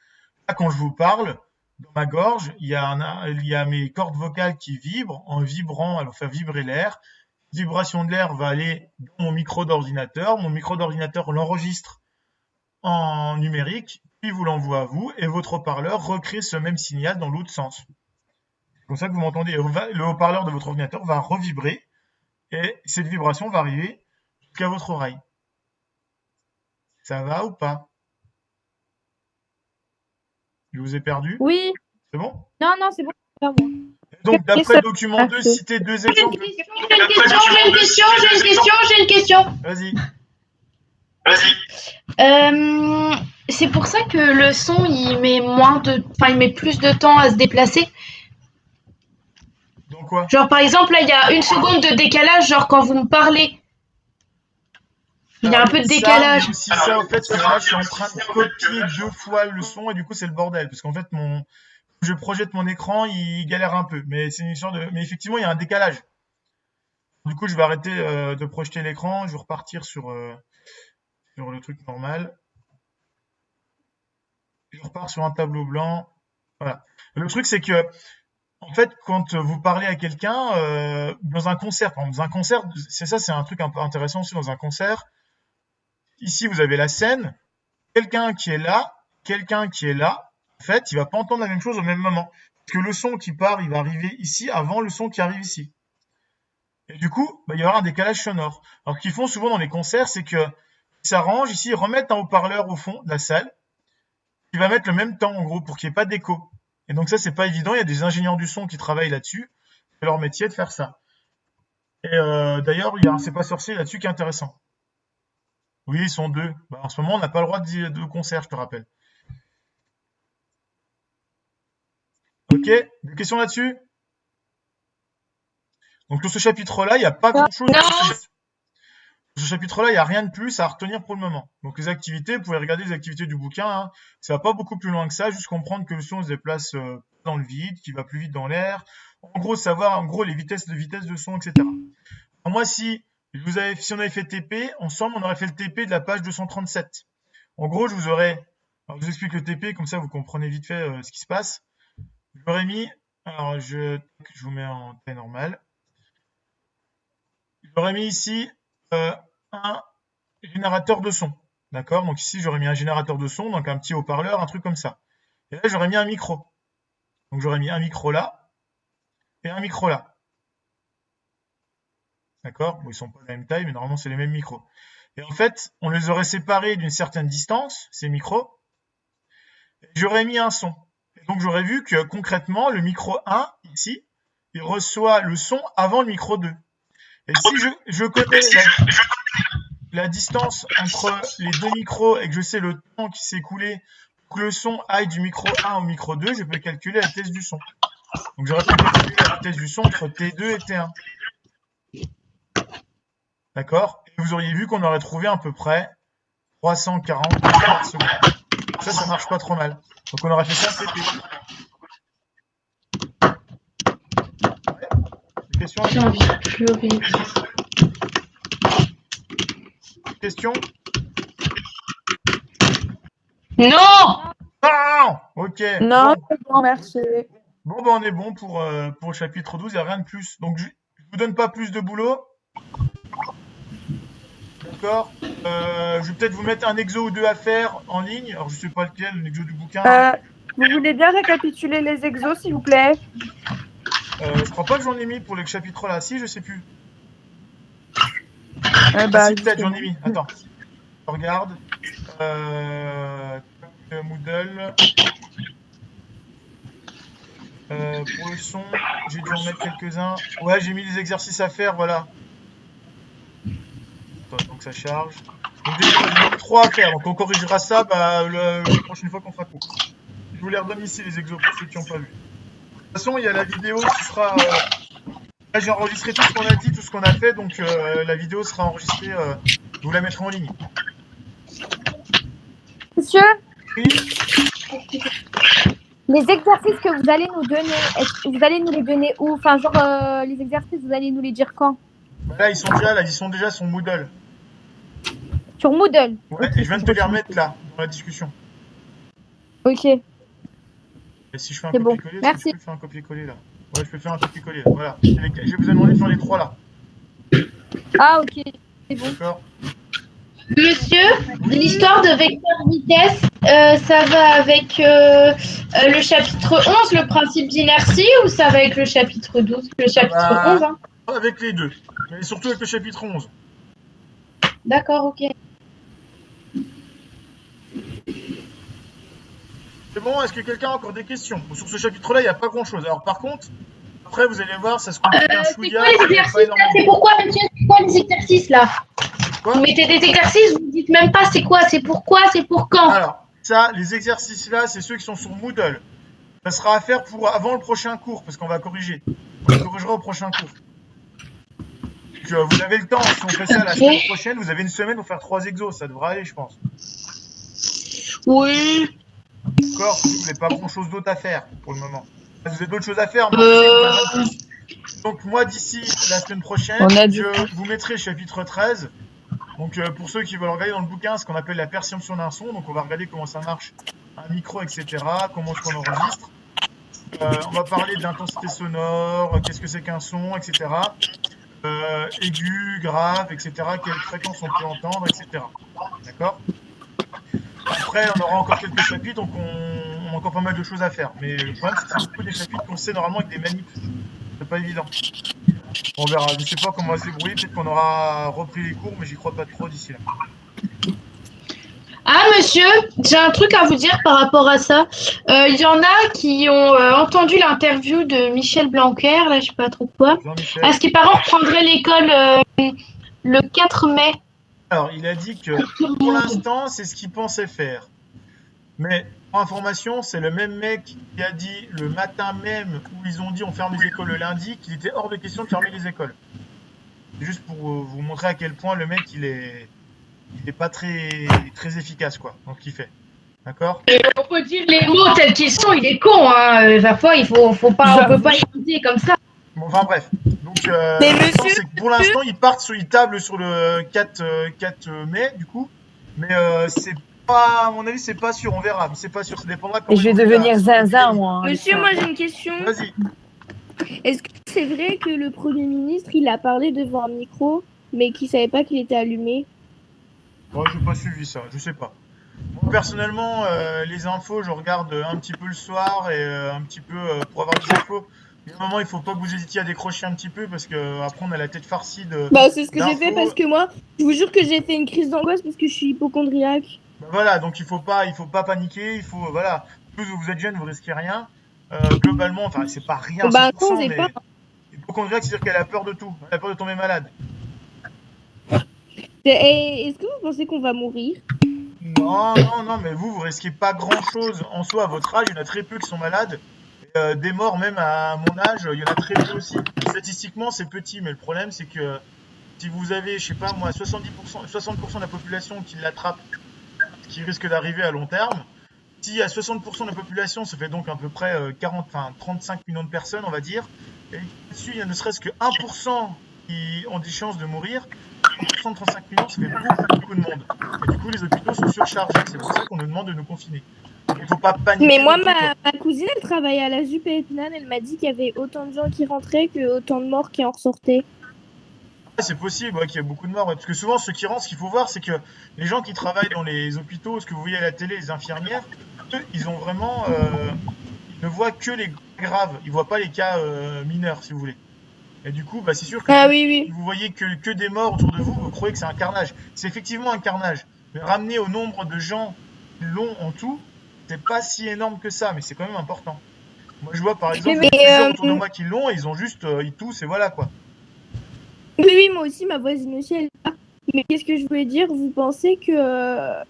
Là, quand je vous parle, dans ma gorge, il y a mes cordes vocales qui vibrent. En vibrant, elles vont faire vibrer l'air. La vibration de l'air va aller dans mon micro d'ordinateur. Mon micro d'ordinateur l'enregistre en numérique, puis vous l'envoie à vous, et votre haut-parleur recrée ce même signal dans l'autre sens. C'est comme ça que vous m'entendez. Le haut-parleur de votre ordinateur va revibrer, et cette vibration va arriver jusqu'à votre oreille. Ça va ou pas? Je vous ai perdu? Oui. C'est bon? Non, non, c'est bon. C'est pas moi. Donc, d'après le document 2, citez deux exemples. J'ai une question. Vas-y. C'est pour ça que le son, il met plus de temps à se déplacer. Donc quoi? Genre, par exemple, là, il y a 1 seconde de décalage, genre quand vous me parlez. Il y a un peu de décalage. Ça, aussi ça, au fait, que là, je suis en train de copier 2 fois le son, et du coup, c'est le bordel. Parce qu'en fait, je projette mon écran, il galère un peu. Mais c'est une histoire de. Mais effectivement, il y a un décalage. Du coup, je vais arrêter de projeter l'écran. Je vais repartir sur le truc normal. Je repars sur un tableau blanc. Voilà. Le truc, c'est que, en fait, quand vous parlez à quelqu'un, dans un concert, par exemple, dans un concert, c'est un truc un peu intéressant aussi dans un concert. Ici, vous avez la scène. Quelqu'un qui est là, en fait, il va pas entendre la même chose au même moment. Parce que le son qui part, il va arriver ici avant le son qui arrive ici. Et du coup, il va y avoir un décalage sonore. Alors, ce qu'ils font souvent dans les concerts, c'est que ils s'arrangent ici, ils remettent un haut-parleur au fond de la salle, qui va mettre le même temps, en gros, pour qu'il n'y ait pas d'écho. Et donc ça, c'est pas évident. Il y a des ingénieurs du son qui travaillent là-dessus. C'est leur métier de faire ça. Et d'ailleurs, il y a un C'est pas sorcier là-dessus qui est intéressant. Oui, ils sont 2. En ce moment, on n'a pas le droit de concert, je te rappelle. Ok, des questions là-dessus? Donc, sur ce chapitre-là, il n'y a pas grand-chose. Sur ce chapitre-là, il n'y a rien de plus à retenir pour le moment. Donc, les activités, vous pouvez regarder les activités du bouquin. Hein. Ça va pas beaucoup plus loin que ça, juste comprendre que le son se déplace dans le vide, qu'il va plus vite dans l'air. En gros, savoir les vitesses de son, etc. Alors, moi, si on avait fait TP, ensemble, on aurait fait le TP de la page 237. En gros, je vous explique le TP, comme ça, vous comprenez vite fait ce qui se passe. J'aurais mis, alors je vous mets en taille normale. J'aurais mis ici un générateur de son. D'accord? Donc ici, j'aurais mis un générateur de son, donc un petit haut-parleur, un truc comme ça. Et là, j'aurais mis un micro. Donc j'aurais mis un micro là et un micro là. D'accord? Bon, ils sont pas de la même taille, mais normalement, c'est les mêmes micros. Et en fait, on les aurait séparés d'une certaine distance, ces micros. Et j'aurais mis un son. Et donc, j'aurais vu que concrètement, le micro 1, ici, il reçoit le son avant le micro 2. Et si je connais la distance entre les deux micros et que je sais le temps qui s'est écoulé pour que le son aille du micro 1 au micro 2, je peux calculer la vitesse du son. Donc, j'aurais pu calculer la vitesse du son entre T2 et T1. D'accord? Et vous auriez vu qu'on aurait trouvé à peu près 340 par seconde. Ça marche pas trop mal. Donc, on aurait fait ça TP. Question? J'ai envie de pleurer. Question? Non! Non! Ok. Non, c'est bon, merci. Bon, on est bon pour le chapitre 12, il n'y a rien de plus. Donc, je vous donne pas plus de boulot. D'accord? Je vais peut-être vous mettre un exo ou 2 à faire en ligne. Alors, je sais pas lequel, l'exo du bouquin. Vous voulez bien récapituler les exos, s'il vous plaît? Je crois pas que j'en ai mis pour les chapitres là. Si, je sais plus. Si, peut-être j'en ai mis. Attends. Je regarde. Moodle. Pour le son, j'ai dû en mettre quelques-uns. Ouais, j'ai mis des exercices à faire, voilà. Attends, donc ça charge. Donc déjà, j'ai mis 3 à faire. Donc on corrigera ça la prochaine fois qu'on fera cours. Je vous les redonne ici, les exos, pour ceux qui n'ont pas vu. De toute façon, il y a la vidéo qui sera... Là, j'ai enregistré tout ce qu'on a dit, tout ce qu'on a fait, donc la vidéo sera enregistrée, je vous la mettrai en ligne. Monsieur, Oui. les exercices que vous allez nous donner, vous allez nous les donner où? Enfin, genre, les exercices, vous allez nous les dire quand? Là, ils sont déjà sur Moodle. Sur Moodle? Ouais, Okay, et je viens de te les remettre là, dans la discussion. Ok. Et si je fais un copier-coller, bon. Merci. Je peux faire un copier-coller là. Ouais, je peux faire un copier-coller. Voilà. Je vais vous demander de faire les 3 là. Ah, ok. C'est bon. D'accord. Monsieur, Oui. l'histoire de vecteur vitesse, ça va avec le chapitre 11, le principe d'inertie, ou ça va avec le chapitre 12? Le chapitre 11, hein. Avec les deux, mais surtout avec le chapitre 11. D'accord, ok. C'est bon, est-ce que quelqu'un a encore des questions? Sur ce chapitre-là, il n'y a pas grand-chose. Alors par contre, après vous allez voir, ça se complique un C'est chouïa. quoi les exercices là? C'est pourquoi, monsieur? C'est quoi les exercices là? Quoi? Vous mettez des exercices, vous dites même pas c'est quoi, c'est pourquoi, c'est pour quand. Alors, ça, les exercices-là, c'est ceux qui sont sur Moodle. Ça sera à faire pour avant le prochain cours, parce qu'on va corriger. On les corrigera au prochain cours. Donc, vous avez le temps, si on fait ça la semaine prochaine, vous avez une semaine pour faire 3 exos, ça devrait aller, je pense. Oui. D'accord? Vous n'avez pas grand-chose d'autre à faire pour le moment. Vous avez d'autres choses à faire, mais on fait que besoin de plus. Donc moi, d'ici la semaine prochaine, je vous mettrai chapitre 13. Donc pour ceux qui veulent regarder dans le bouquin ce qu'on appelle la perception d'un son, donc on va regarder comment ça marche, un micro, etc., comment est-ce qu'on enregistre. On va parler de l'intensité sonore, qu'est-ce que c'est qu'un son, etc. Aigu, grave, etc. Quelle fréquence on peut entendre, etc. D'accord? Après, on aura encore quelques chapitres, donc on a encore pas mal de choses à faire. Mais le problème, c'est que c'est beaucoup des chapitres qu'on sait normalement avec des manips. C'est pas évident. On verra. Je sais pas comment on va se débrouiller. Peut-être qu'on aura repris les cours, mais j'y crois pas trop d'ici là. Ah monsieur, j'ai un truc à vous dire par rapport à ça. Il y en a qui ont entendu l'interview de Michel Blanquer, là je sais pas trop quoi. Jean-Michel. À ce qu'il paraît, on reprendrait l'école le 4 mai. Alors, il a dit que pour l'instant, c'est ce qu'il pensait faire. Mais pour information, c'est le même mec qui a dit le matin même où ils ont dit on ferme les écoles le lundi qu'il était hors de question de fermer les écoles. C'est juste pour vous montrer à quel point le mec il est pas très efficace quoi dans ce qu'il fait. D'accord? On peut dire les mots tels qu'ils sont, il est con, hein. Parfois, on peut pas écouter comme ça. Bon, enfin bref. Donc, Mais l'important, monsieur- c'est que pour l'instant, ils tablent sur le 4 mai, du coup. Mais c'est pas, à mon avis, c'est pas sûr, on verra. Mais c'est pas sûr, ça dépendra quand Et je vais devenir zinzin, moi. Monsieur, moi j'ai une question. Vas-y. Est-ce que c'est vrai que le Premier ministre, il a parlé devant un micro, mais qu'il savait pas qu'il était allumé? Bon, j'ai pas suivi ça, je sais pas. Moi, personnellement, les infos, je regarde un petit peu le soir et un petit peu pour avoir des infos. Mais à un moment, il faut pas que vous hésitiez à décrocher un petit peu parce que après on a la tête farcie de. Bah, c'est ce que j'ai d'infos. fait parce que moi, je vous jure que j'ai fait une crise d'angoisse parce que je suis hypochondriaque. Bah voilà, donc il faut pas paniquer, il faut voilà. Plus vous êtes jeune, vous risquez rien. Globalement, enfin c'est pas rien. Bah, 100%, non, c'est mais pas. hypochondriaque, c'est-à-dire qu'elle a peur de tout. Elle a peur de tomber malade. Et est-ce que vous pensez qu'on va mourir? Non, mais vous risquez pas grand-chose en soi. À votre âge, il y en a très peu qui sont malades. Et, des morts, même à mon âge, il y en a très peu aussi. Statistiquement, c'est petit, mais le problème, c'est que si vous avez, je sais pas moi, 60% de la population qui l'attrape, ce qui risque d'arriver à long terme, si à 60% de la population, ça fait donc à peu près 35 millions de personnes, on va dire, et là-dessus, il y a ne serait-ce que 1% qui ont des chances de mourir, 1% de 35 millions, ça fait beaucoup de monde. Et du coup, les hôpitaux sont surchargés. C'est pour ça qu'on nous demande de nous confiner. Il ne faut pas paniquer. Mais moi, non plus, quoi. ma cousine, elle travaille à la ZUP et Epnan, elle m'a dit qu'il y avait autant de gens qui rentraient que autant de morts qui en ressortaient. Ah, c'est possible qu'il y ait beaucoup de morts. Ouais, parce que souvent, ceux qui rentrent, ce qu'il faut voir, c'est que les gens qui travaillent dans les hôpitaux, ce que vous voyez à la télé, les infirmières, eux, ils ont vraiment. Ils ne voient que les graves. Ils ne voient pas les cas mineurs, si vous voulez. Et du coup, c'est sûr que Ah oui, oui. si vous voyez que des morts autour de vous, vous croyez que c'est un carnage. C'est effectivement un carnage. Mais ramener au nombre de gens qui l'ont en tout, c'est pas si énorme que ça, mais c'est quand même important. Moi, je vois par exemple Mais, plusieurs autour de moi qui l'ont, et ils ont juste, ils toussent et voilà quoi. Oui, oui, moi aussi, ma voisine aussi, elle l'a. Mais qu'est-ce que je voulais dire? Vous pensez que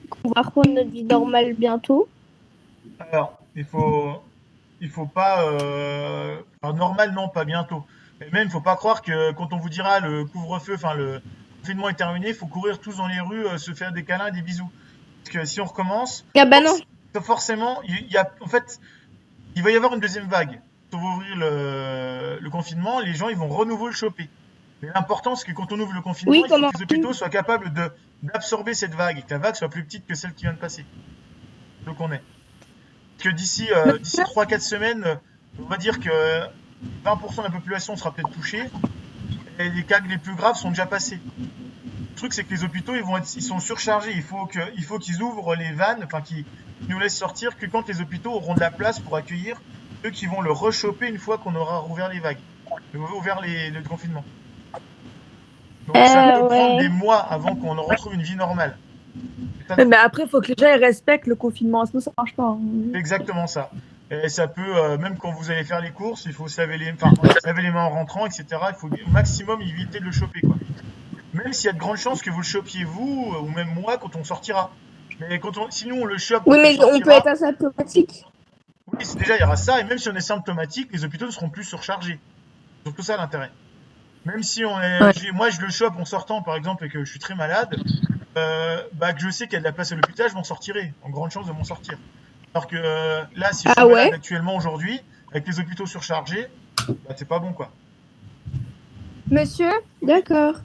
qu'on va reprendre notre vie normale bientôt? Alors, il faut pas, alors, normal non, pas bientôt. Mais même, il faut pas croire que quand on vous dira le couvre-feu, enfin le confinement est terminé, il faut courir tous dans les rues, se faire des câlins et des bisous. Parce que si on recommence, Ah bah non. forcément, en fait, il va y avoir une deuxième vague. Quand on va ouvrir le confinement, les gens ils vont renouveau le choper. Mais l'important, c'est que quand on ouvre le confinement, Oui, il faut comment- que les hôpitaux soient capables d'absorber cette vague et que la vague soit plus petite que celle qui vient de passer. Donc on est. Que d'ici 3-4 semaines, on va dire que 20% de la population sera peut-être touchée et les cas les plus graves sont déjà passés. Le truc, c'est que les hôpitaux, ils sont surchargés. Il faut qu'ils ouvrent les vannes, enfin, qu'ils nous laissent sortir que quand les hôpitaux auront de la place pour accueillir ceux qui vont le rechoper une fois qu'on aura rouvert les vagues, ouvert le confinement. Donc ça peut prendre des mois avant qu'on retrouve une vie normale. Mais après, il faut que les gens ils respectent le confinement, sinon ça marche pas. Hein. C'est exactement ça. Et ça peut, même quand vous allez faire les courses, il faut se laver les mains en rentrant, etc. Il faut au maximum éviter de le choper, quoi. Même s'il y a de grandes chances que vous le chopiez vous, ou même moi, quand on sortira. Mais si nous on le chope. Oui, mais on peut être asymptomatique. Oui, déjà il y aura ça, et même si on est symptomatique, les hôpitaux ne seront plus surchargés. C'est surtout ça l'intérêt. Même si moi je le chope en sortant, par exemple, et que je suis très malade, que je sais qu'il y a de la place à l'hôpital, je m'en sortirai. En grande chance de m'en sortir. Alors que là, si je suis malade actuellement aujourd'hui, avec les hôpitaux surchargés, c'est pas bon, quoi. Monsieur, D'accord.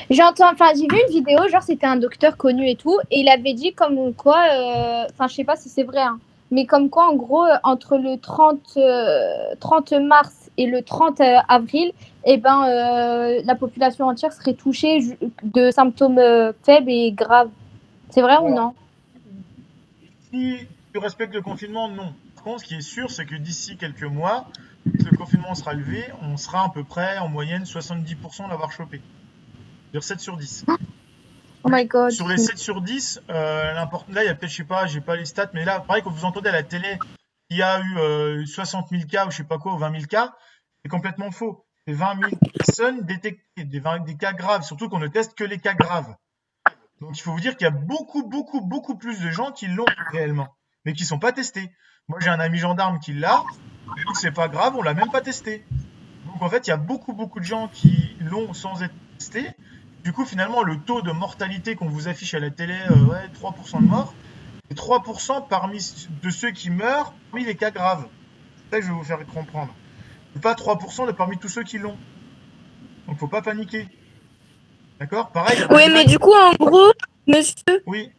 j'ai vu une vidéo, genre c'était un docteur connu et tout, et il avait dit comme quoi, je sais pas si c'est vrai, hein, mais comme quoi en gros, entre le 30 mars et le 30 avril, la population entière serait touchée de symptômes faibles et graves. C'est vrai ou non? Si tu respectes le confinement, non. Par contre, ce qui est sûr, c'est que d'ici quelques mois, si le confinement sera levé, on sera à peu près en moyenne 70% l'avoir chopé. C'est-à-dire 7 sur 10. Oh my god. Sur les 7 sur 10, là, il y a peut-être, je sais pas, j'ai pas les stats, mais là, pareil, quand vous entendez à la télé qu'il y a eu 60 000 cas ou je sais pas quoi, ou 20 000 cas, c'est complètement faux. C'est 20 000 personnes détectées, des cas graves, surtout qu'on ne teste que les cas graves. Donc il faut vous dire qu'il y a beaucoup plus de gens qui l'ont réellement, mais qui sont pas testés. Moi j'ai un ami gendarme qui l'a, donc c'est pas grave, on l'a même pas testé. Donc en fait il y a beaucoup de gens qui l'ont sans être testés. Du coup finalement le taux de mortalité qu'on vous affiche à la télé, 3% de morts, c'est 3% de ceux qui meurent parmi les cas graves. C'est ça que je vais vous faire comprendre. C'est pas 3% de parmi tous ceux qui l'ont. Donc faut pas paniquer. D'accord? Pareil. Oui, mais du coup, en gros, monsieur, Oui.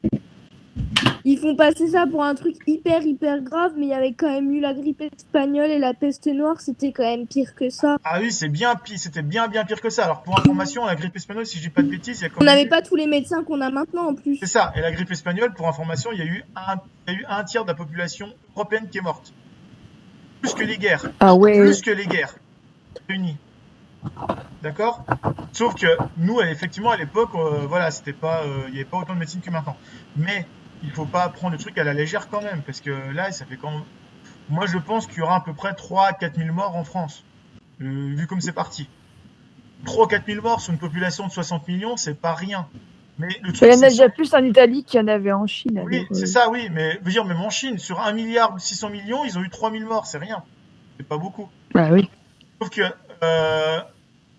ils font passer ça pour un truc hyper grave, mais il y avait quand même eu la grippe espagnole et la peste noire, c'était quand même pire que ça. Ah oui, c'est bien pire, c'était bien pire que ça. Alors pour information, la grippe espagnole, si je dis pas de bêtises, il y a On n'avait pas tous les médecins qu'on a maintenant en plus. C'est ça. Et la grippe espagnole, pour information, il y a eu un tiers de la population européenne qui est morte. Plus que les guerres. Ah ouais. Plus que les guerres réunies. D'accord? Sauf que nous, effectivement, à l'époque, c'était pas, il n'y avait pas autant de médecine que maintenant. Mais il faut pas prendre le truc à la légère quand même, parce que là, ça fait quand même... Moi, je pense qu'il y aura à peu près 3 à 4 000 morts en France, vu comme c'est parti. 3 à 4 000 morts sur une population de 60 millions, c'est pas rien. Mais le truc, il y en a déjà plus en Italie qu'il y en avait en Chine. Oui, alors, c'est ça, oui. Mais veux dire, même en Chine, sur 1,6 milliard, ils ont eu 3 000 morts, c'est rien. C'est pas beaucoup. Bah oui. Sauf que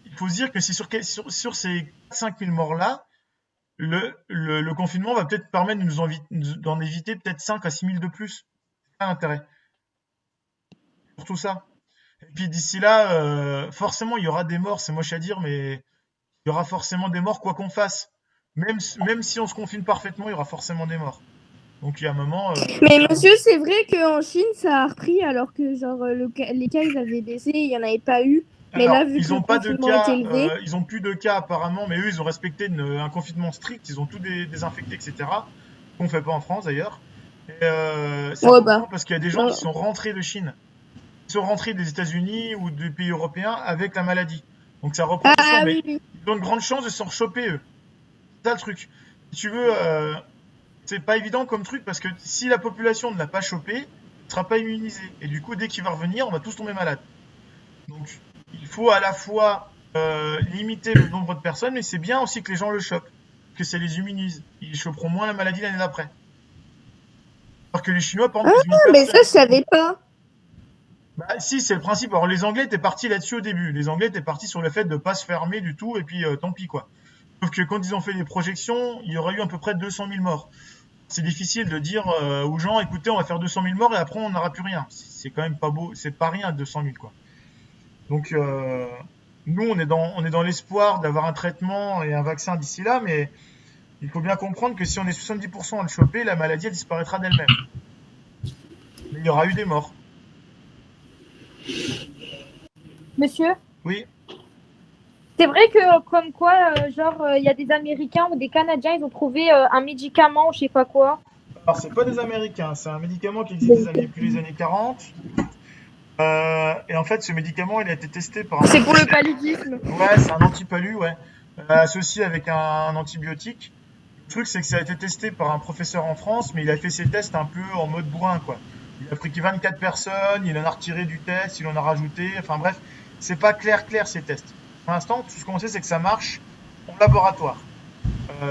il faut se dire que c'est sur ces 5 000 morts-là, le confinement va peut-être permettre d'en éviter peut-être 5 à 6 000 de plus. C'est pas l'intérêt. Pour tout ça. Et puis d'ici là, forcément, il y aura des morts, c'est moche à dire, mais il y aura forcément des morts quoi qu'on fasse. Même si on se confine parfaitement, il y aura forcément des morts. Donc il y a un moment... Mais monsieur, c'est vrai qu'en Chine, ça a repris alors que genre les cas, ils avaient baissé, il n'y en avait pas eu. Mais Alors, là, vu que ils le ont pas de confinement cas, est élevé... ils ont plus de cas apparemment, mais eux, ils ont respecté un confinement strict, ils ont tout désinfecté, etc. Qu'on fait pas en France d'ailleurs. Et c'est important parce qu'il y a des gens qui sont rentrés de Chine, qui sont rentrés des États-Unis ou des pays européens avec la maladie. Donc ça reprend doucement, mais ils ont de grandes chances de s'en choper eux. C'est ça le truc. Si tu veux, c'est pas évident comme truc parce que si la population ne l'a pas chopé, elle ne sera pas immunisée. Et du coup, dès qu'il va revenir, on va tous tomber malade. Donc il faut à la fois limiter le nombre de personnes, mais c'est bien aussi que les gens le chopent, que ça les immunise. Ils choperont moins la maladie l'année d'après. Alors que les Chinois, par exemple... mais ça, je savais pas. Bah si, c'est le principe. Alors les Anglais étaient partis là-dessus au début. Les Anglais étaient partis sur le fait de ne pas se fermer du tout, et puis tant pis quoi. Sauf que quand ils ont fait les projections, il y aurait eu à peu près 200 000 morts. C'est difficile de dire aux gens, écoutez, on va faire 200 000 morts et après on n'aura plus rien. C'est quand même pas beau, c'est pas rien 200 000 quoi. Donc nous, on est dans l'espoir d'avoir un traitement et un vaccin d'ici là, mais il faut bien comprendre que si on est 70% à le choper, la maladie elle disparaîtra d'elle-même. Mais il y aura eu des morts. Monsieur? Oui. C'est vrai que, comme quoi, il y a des Américains ou des Canadiens, ils ont trouvé un médicament, je sais pas quoi. Alors, c'est pas des Américains, c'est un médicament qui existe depuis les années 40. Et en fait, ce médicament, il a été testé par un... C'est pour le paludisme. Ouais, c'est un antipalu, ouais. Associé avec un antibiotique. Le truc, c'est que ça a été testé par un professeur en France, mais il a fait ses tests un peu en mode bourrin, quoi. Il a pris 24 personnes, il en a retiré du test, il en a rajouté. Enfin bref, c'est pas clair ces tests. Pour l'instant, tout ce qu'on sait, c'est que ça marche en laboratoire.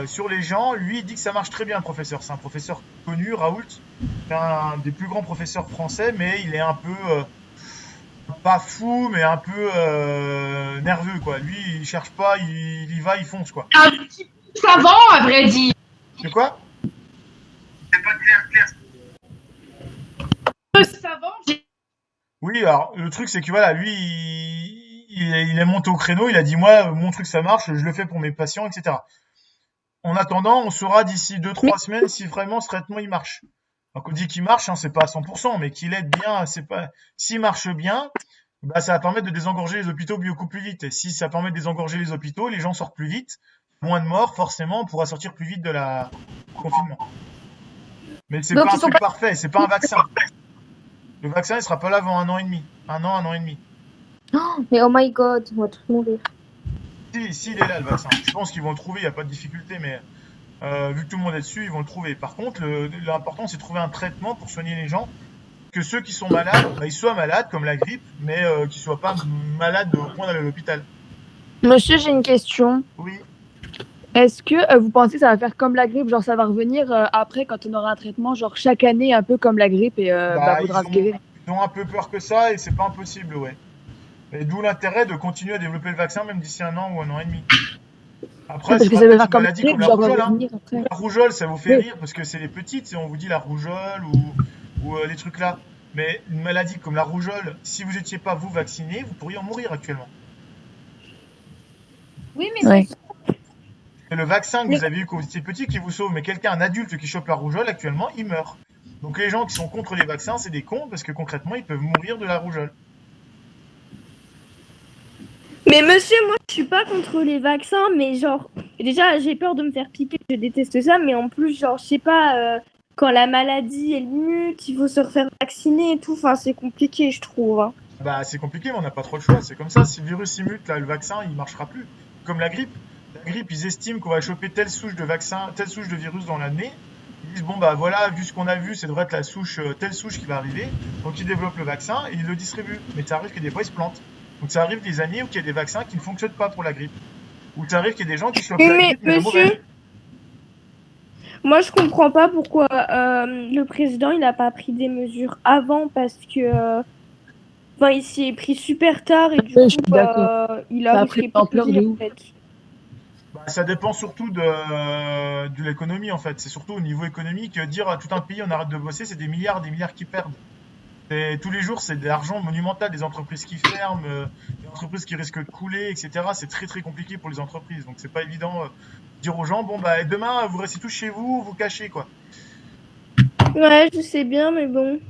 Sur les gens, lui, il dit que ça marche très bien, le professeur. C'est un professeur connu, Raoult. C'est un des plus grands professeurs français, mais il est un peu... pas fou, mais un peu nerveux, quoi. Lui, il cherche pas, il y va, il fonce, quoi. Un petit peu savant, à vrai dire. De quoi? C'est pas clair. Un peu savant, Oui, alors, le truc, c'est que voilà, lui, il est monté au créneau, il a dit, moi, mon truc, ça marche, je le fais pour mes patients, etc. En attendant, on saura d'ici 2-3 semaines si vraiment ce traitement, il marche. Donc, on dit qu'il marche, hein, c'est pas à 100%, mais qu'il aide bien, c'est pas, s'il marche bien, bah, ça va permettre de désengorger les hôpitaux beaucoup plus vite. Et si ça permet de désengorger les hôpitaux, les gens sortent plus vite, moins de morts, forcément, on pourra sortir plus vite de la du confinement. Mais c'est Donc, pas un ils sont truc parfait, c'est pas un vaccin. Le vaccin, il sera pas là avant 1 an et demi. 1 an et demi. Mais oh my god, on va tous mourir. Si, il est là, le vaccin. Je pense qu'ils vont le trouver, il n'y a pas de difficulté, mais vu que tout le monde est dessus, ils vont le trouver. Par contre, l'important, c'est de trouver un traitement pour soigner les gens. Que ceux qui sont malades, bah, ils soient malades, comme la grippe, mais qu'ils ne soient pas malades au point d'aller à l'hôpital. Monsieur, j'ai une question. Oui. Est-ce que vous pensez que ça va faire comme la grippe, genre ça va revenir après quand on aura un traitement, genre chaque année un peu comme la grippe et faudra se guérir? Ils ont un peu peur que ça et c'est pas impossible, ouais. Et d'où l'intérêt de continuer à développer le vaccin même d'ici 1 an ou 1 an et demi. Après, Parce c'est que pas ça va une faire comme la maladie grippe, comme la genre rougeole, hein. revenir après. La rougeole, ça vous fait Oui. rire parce que c'est les petites, si on vous dit la rougeole ou les trucs là. Mais une maladie comme la rougeole, si vous n'étiez pas vous vacciné, vous pourriez en mourir actuellement. Oui, mais Ouais. C'est le vaccin que vous avez eu quand vous étiez petit qui vous sauve, mais quelqu'un, un adulte qui chope la rougeole, actuellement, il meurt. Donc les gens qui sont contre les vaccins, c'est des cons parce que concrètement, ils peuvent mourir de la rougeole. Mais monsieur, moi je suis pas contre les vaccins, mais genre, déjà j'ai peur de me faire piquer, je déteste ça, mais en plus, genre, je sais pas, quand la maladie elle mute, il faut se refaire vacciner et tout, enfin c'est compliqué, je trouve. Hein. Bah, c'est compliqué, mais on n'a pas trop le choix. C'est comme ça, si le virus il mute, là, le vaccin, il marchera plus. Comme la grippe. La grippe, ils estiment qu'on va choper telle souche de vaccin, telle souche de virus dans l'année. Ils disent, bon, bah voilà, vu ce qu'on a vu, ça devrait être la souche, telle souche qui va arriver. Donc, ils développent le vaccin et ils le distribuent. Mais ça arrive que des fois, ils se plantent. Donc, ça arrive des années où il y a des vaccins qui ne fonctionnent pas pour la grippe. Ou ça arrive qu'il y ait des gens qui chopent la Mais grippe, mais la mauvaise. monsieur, moi je comprends pas pourquoi le président il a pas pris des mesures avant parce que enfin, il s'y est pris super tard et du Ouais, coup je suis d'accord. il Ça a a pris risqué une ampleur pire, de en ouf. fait. Bah, ça dépend surtout de l'économie, en fait. C'est surtout au niveau économique. Dire à tout un pays, on arrête de bosser, c'est des milliards qui perdent. Et tous les jours, c'est de l'argent monumental, des entreprises qui ferment, des entreprises qui risquent de couler, etc. C'est très très compliqué pour les entreprises. Donc c'est pas évident de dire aux gens, bon bah demain vous restez tous chez vous, vous cachez quoi. Ouais, je sais bien, mais bon.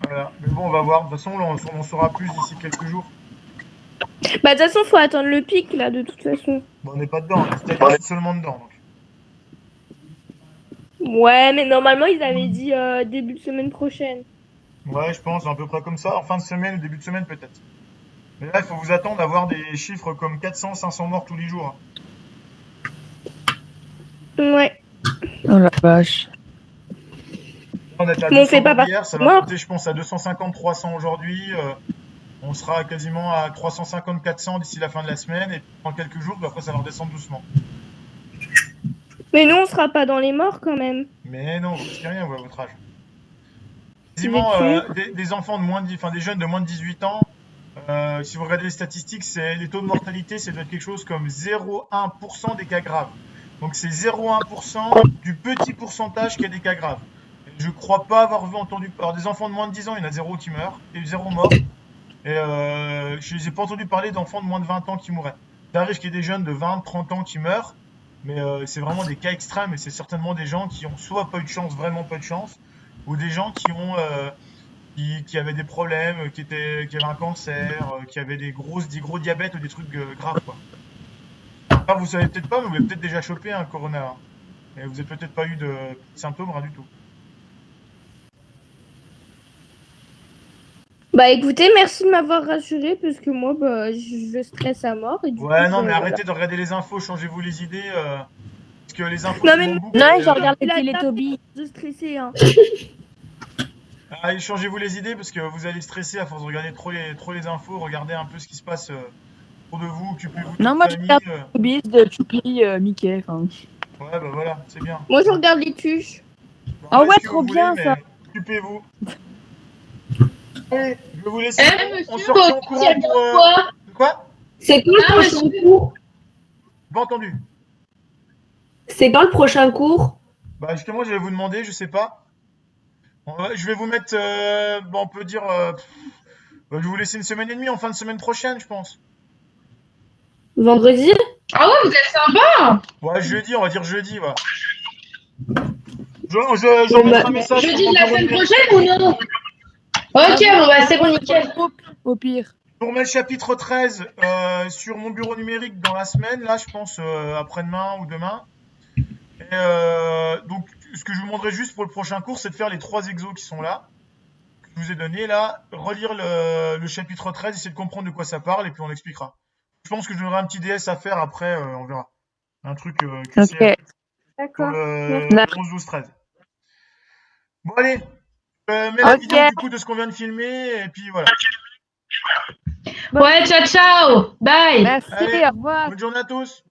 Voilà. Mais bon, on va voir. De toute façon, là, on saura plus d'ici quelques jours. Bah de toute façon, faut attendre le pic là, de toute façon. Bon, on n'est pas dedans, c'est-à-dire seulement dedans. Donc. Ouais, mais normalement ils avaient dit début de semaine prochaine. Ouais, je pense, à peu près comme ça, en fin de semaine ou début de semaine peut-être. Mais là, il faut vous attendre à voir des chiffres comme 400, 500 morts tous les jours. Ouais. Oh la vache. On est à Mais on fait 200 pas hier, ça partie va mort. monter, je pense, à 250, 300 aujourd'hui. On sera quasiment à 350, 400 d'ici la fin de la semaine. Et dans quelques jours, après, ça va redescendre doucement. Mais nous on sera pas dans les morts quand même. Mais non, vous risquez rien, vous, à votre âge. Quasiment des enfants de moins de, enfin, des jeunes de moins de 18 ans, si vous regardez les statistiques, les taux de mortalité, c'est doit être quelque chose comme 0,1% des cas graves. Donc c'est 0,1% du petit pourcentage qui a des cas graves. Je crois pas avoir entendu. Alors des enfants de moins de 10 ans, il y en a 0 qui meurent, et 0 mort. Et je les ai pas entendu parler d'enfants de moins de 20 ans qui mourraient. Ça arrive qu'il y ait des jeunes de 20, 30 ans qui meurent, mais c'est vraiment des cas extrêmes, et c'est certainement des gens qui ont soit pas eu de chance, vraiment pas de chance, ou des gens qui ont qui avaient des problèmes, qui avaient un cancer, qui avaient des gros diabètes ou des trucs graves, quoi. Ah, vous savez peut-être pas, mais vous avez peut-être déjà chopé un corona. Hein. Et vous avez peut-être pas eu de symptômes, rien du tout. Bah écoutez, merci de m'avoir rassuré parce que moi, bah, je stresse à mort. Et du Ouais, coup, non, mais voilà. arrêtez de regarder les infos, changez-vous les idées. Parce que les infos, Non, c'est mais mon bouc. Non, je regarde les La Télétobies. de stresser, hein. Ah, changez-vous les idées parce que vous allez stresser à force de regarder trop les infos, regardez un peu ce qui se passe autour de vous, occupez-vous de Non, votre moi je famille. regarde les Télétobies de Choupi, Mickey. Enfin. Ouais, bah voilà, c'est bien. Moi, je regarde les tuches. Bon, Ah faites ouais, ce que trop vous voulez, bien, mais ça. occupez-vous. Allez, je vais vous laisser. On monsieur, se retient au courant pour. quoi Quoi C'est quand le Ah, prochain monsieur. cours? Pas entendu. C'est quand le prochain cours? Bah justement, j'allais vous demander, je sais pas. Je vais vous mettre, bon, on peut dire, je vais vous laisser une semaine et demie en fin de semaine prochaine, je pense. Vendredi? Ah ouais, vous êtes sympa. Ouais, jeudi, on va dire jeudi, voilà. Je mettrai un message sur Jeudi mon de la bureau semaine numérique. prochaine ou non? Ok, bon bah c'est bon, nickel. Au pire. Je vous remets le chapitre 13 sur mon bureau numérique dans la semaine, là, je pense après-demain ou demain. Et donc, ce que je vous demanderai juste pour le prochain cours, c'est de faire les 3 exos qui sont là, que je vous ai donné là, relire le chapitre 13, essayer de comprendre de quoi ça parle, et puis on expliquera. Je pense que je donnerai un petit DS à faire après, on verra. Un truc que Ok. c'est pour D'accord. le 11, 12, 13. Bon, allez, mets la Ok. vidéo du coup de ce qu'on vient de filmer, et puis voilà. Ouais, ciao, ciao. Bye. Merci, Allez, au revoir. bonne journée à tous.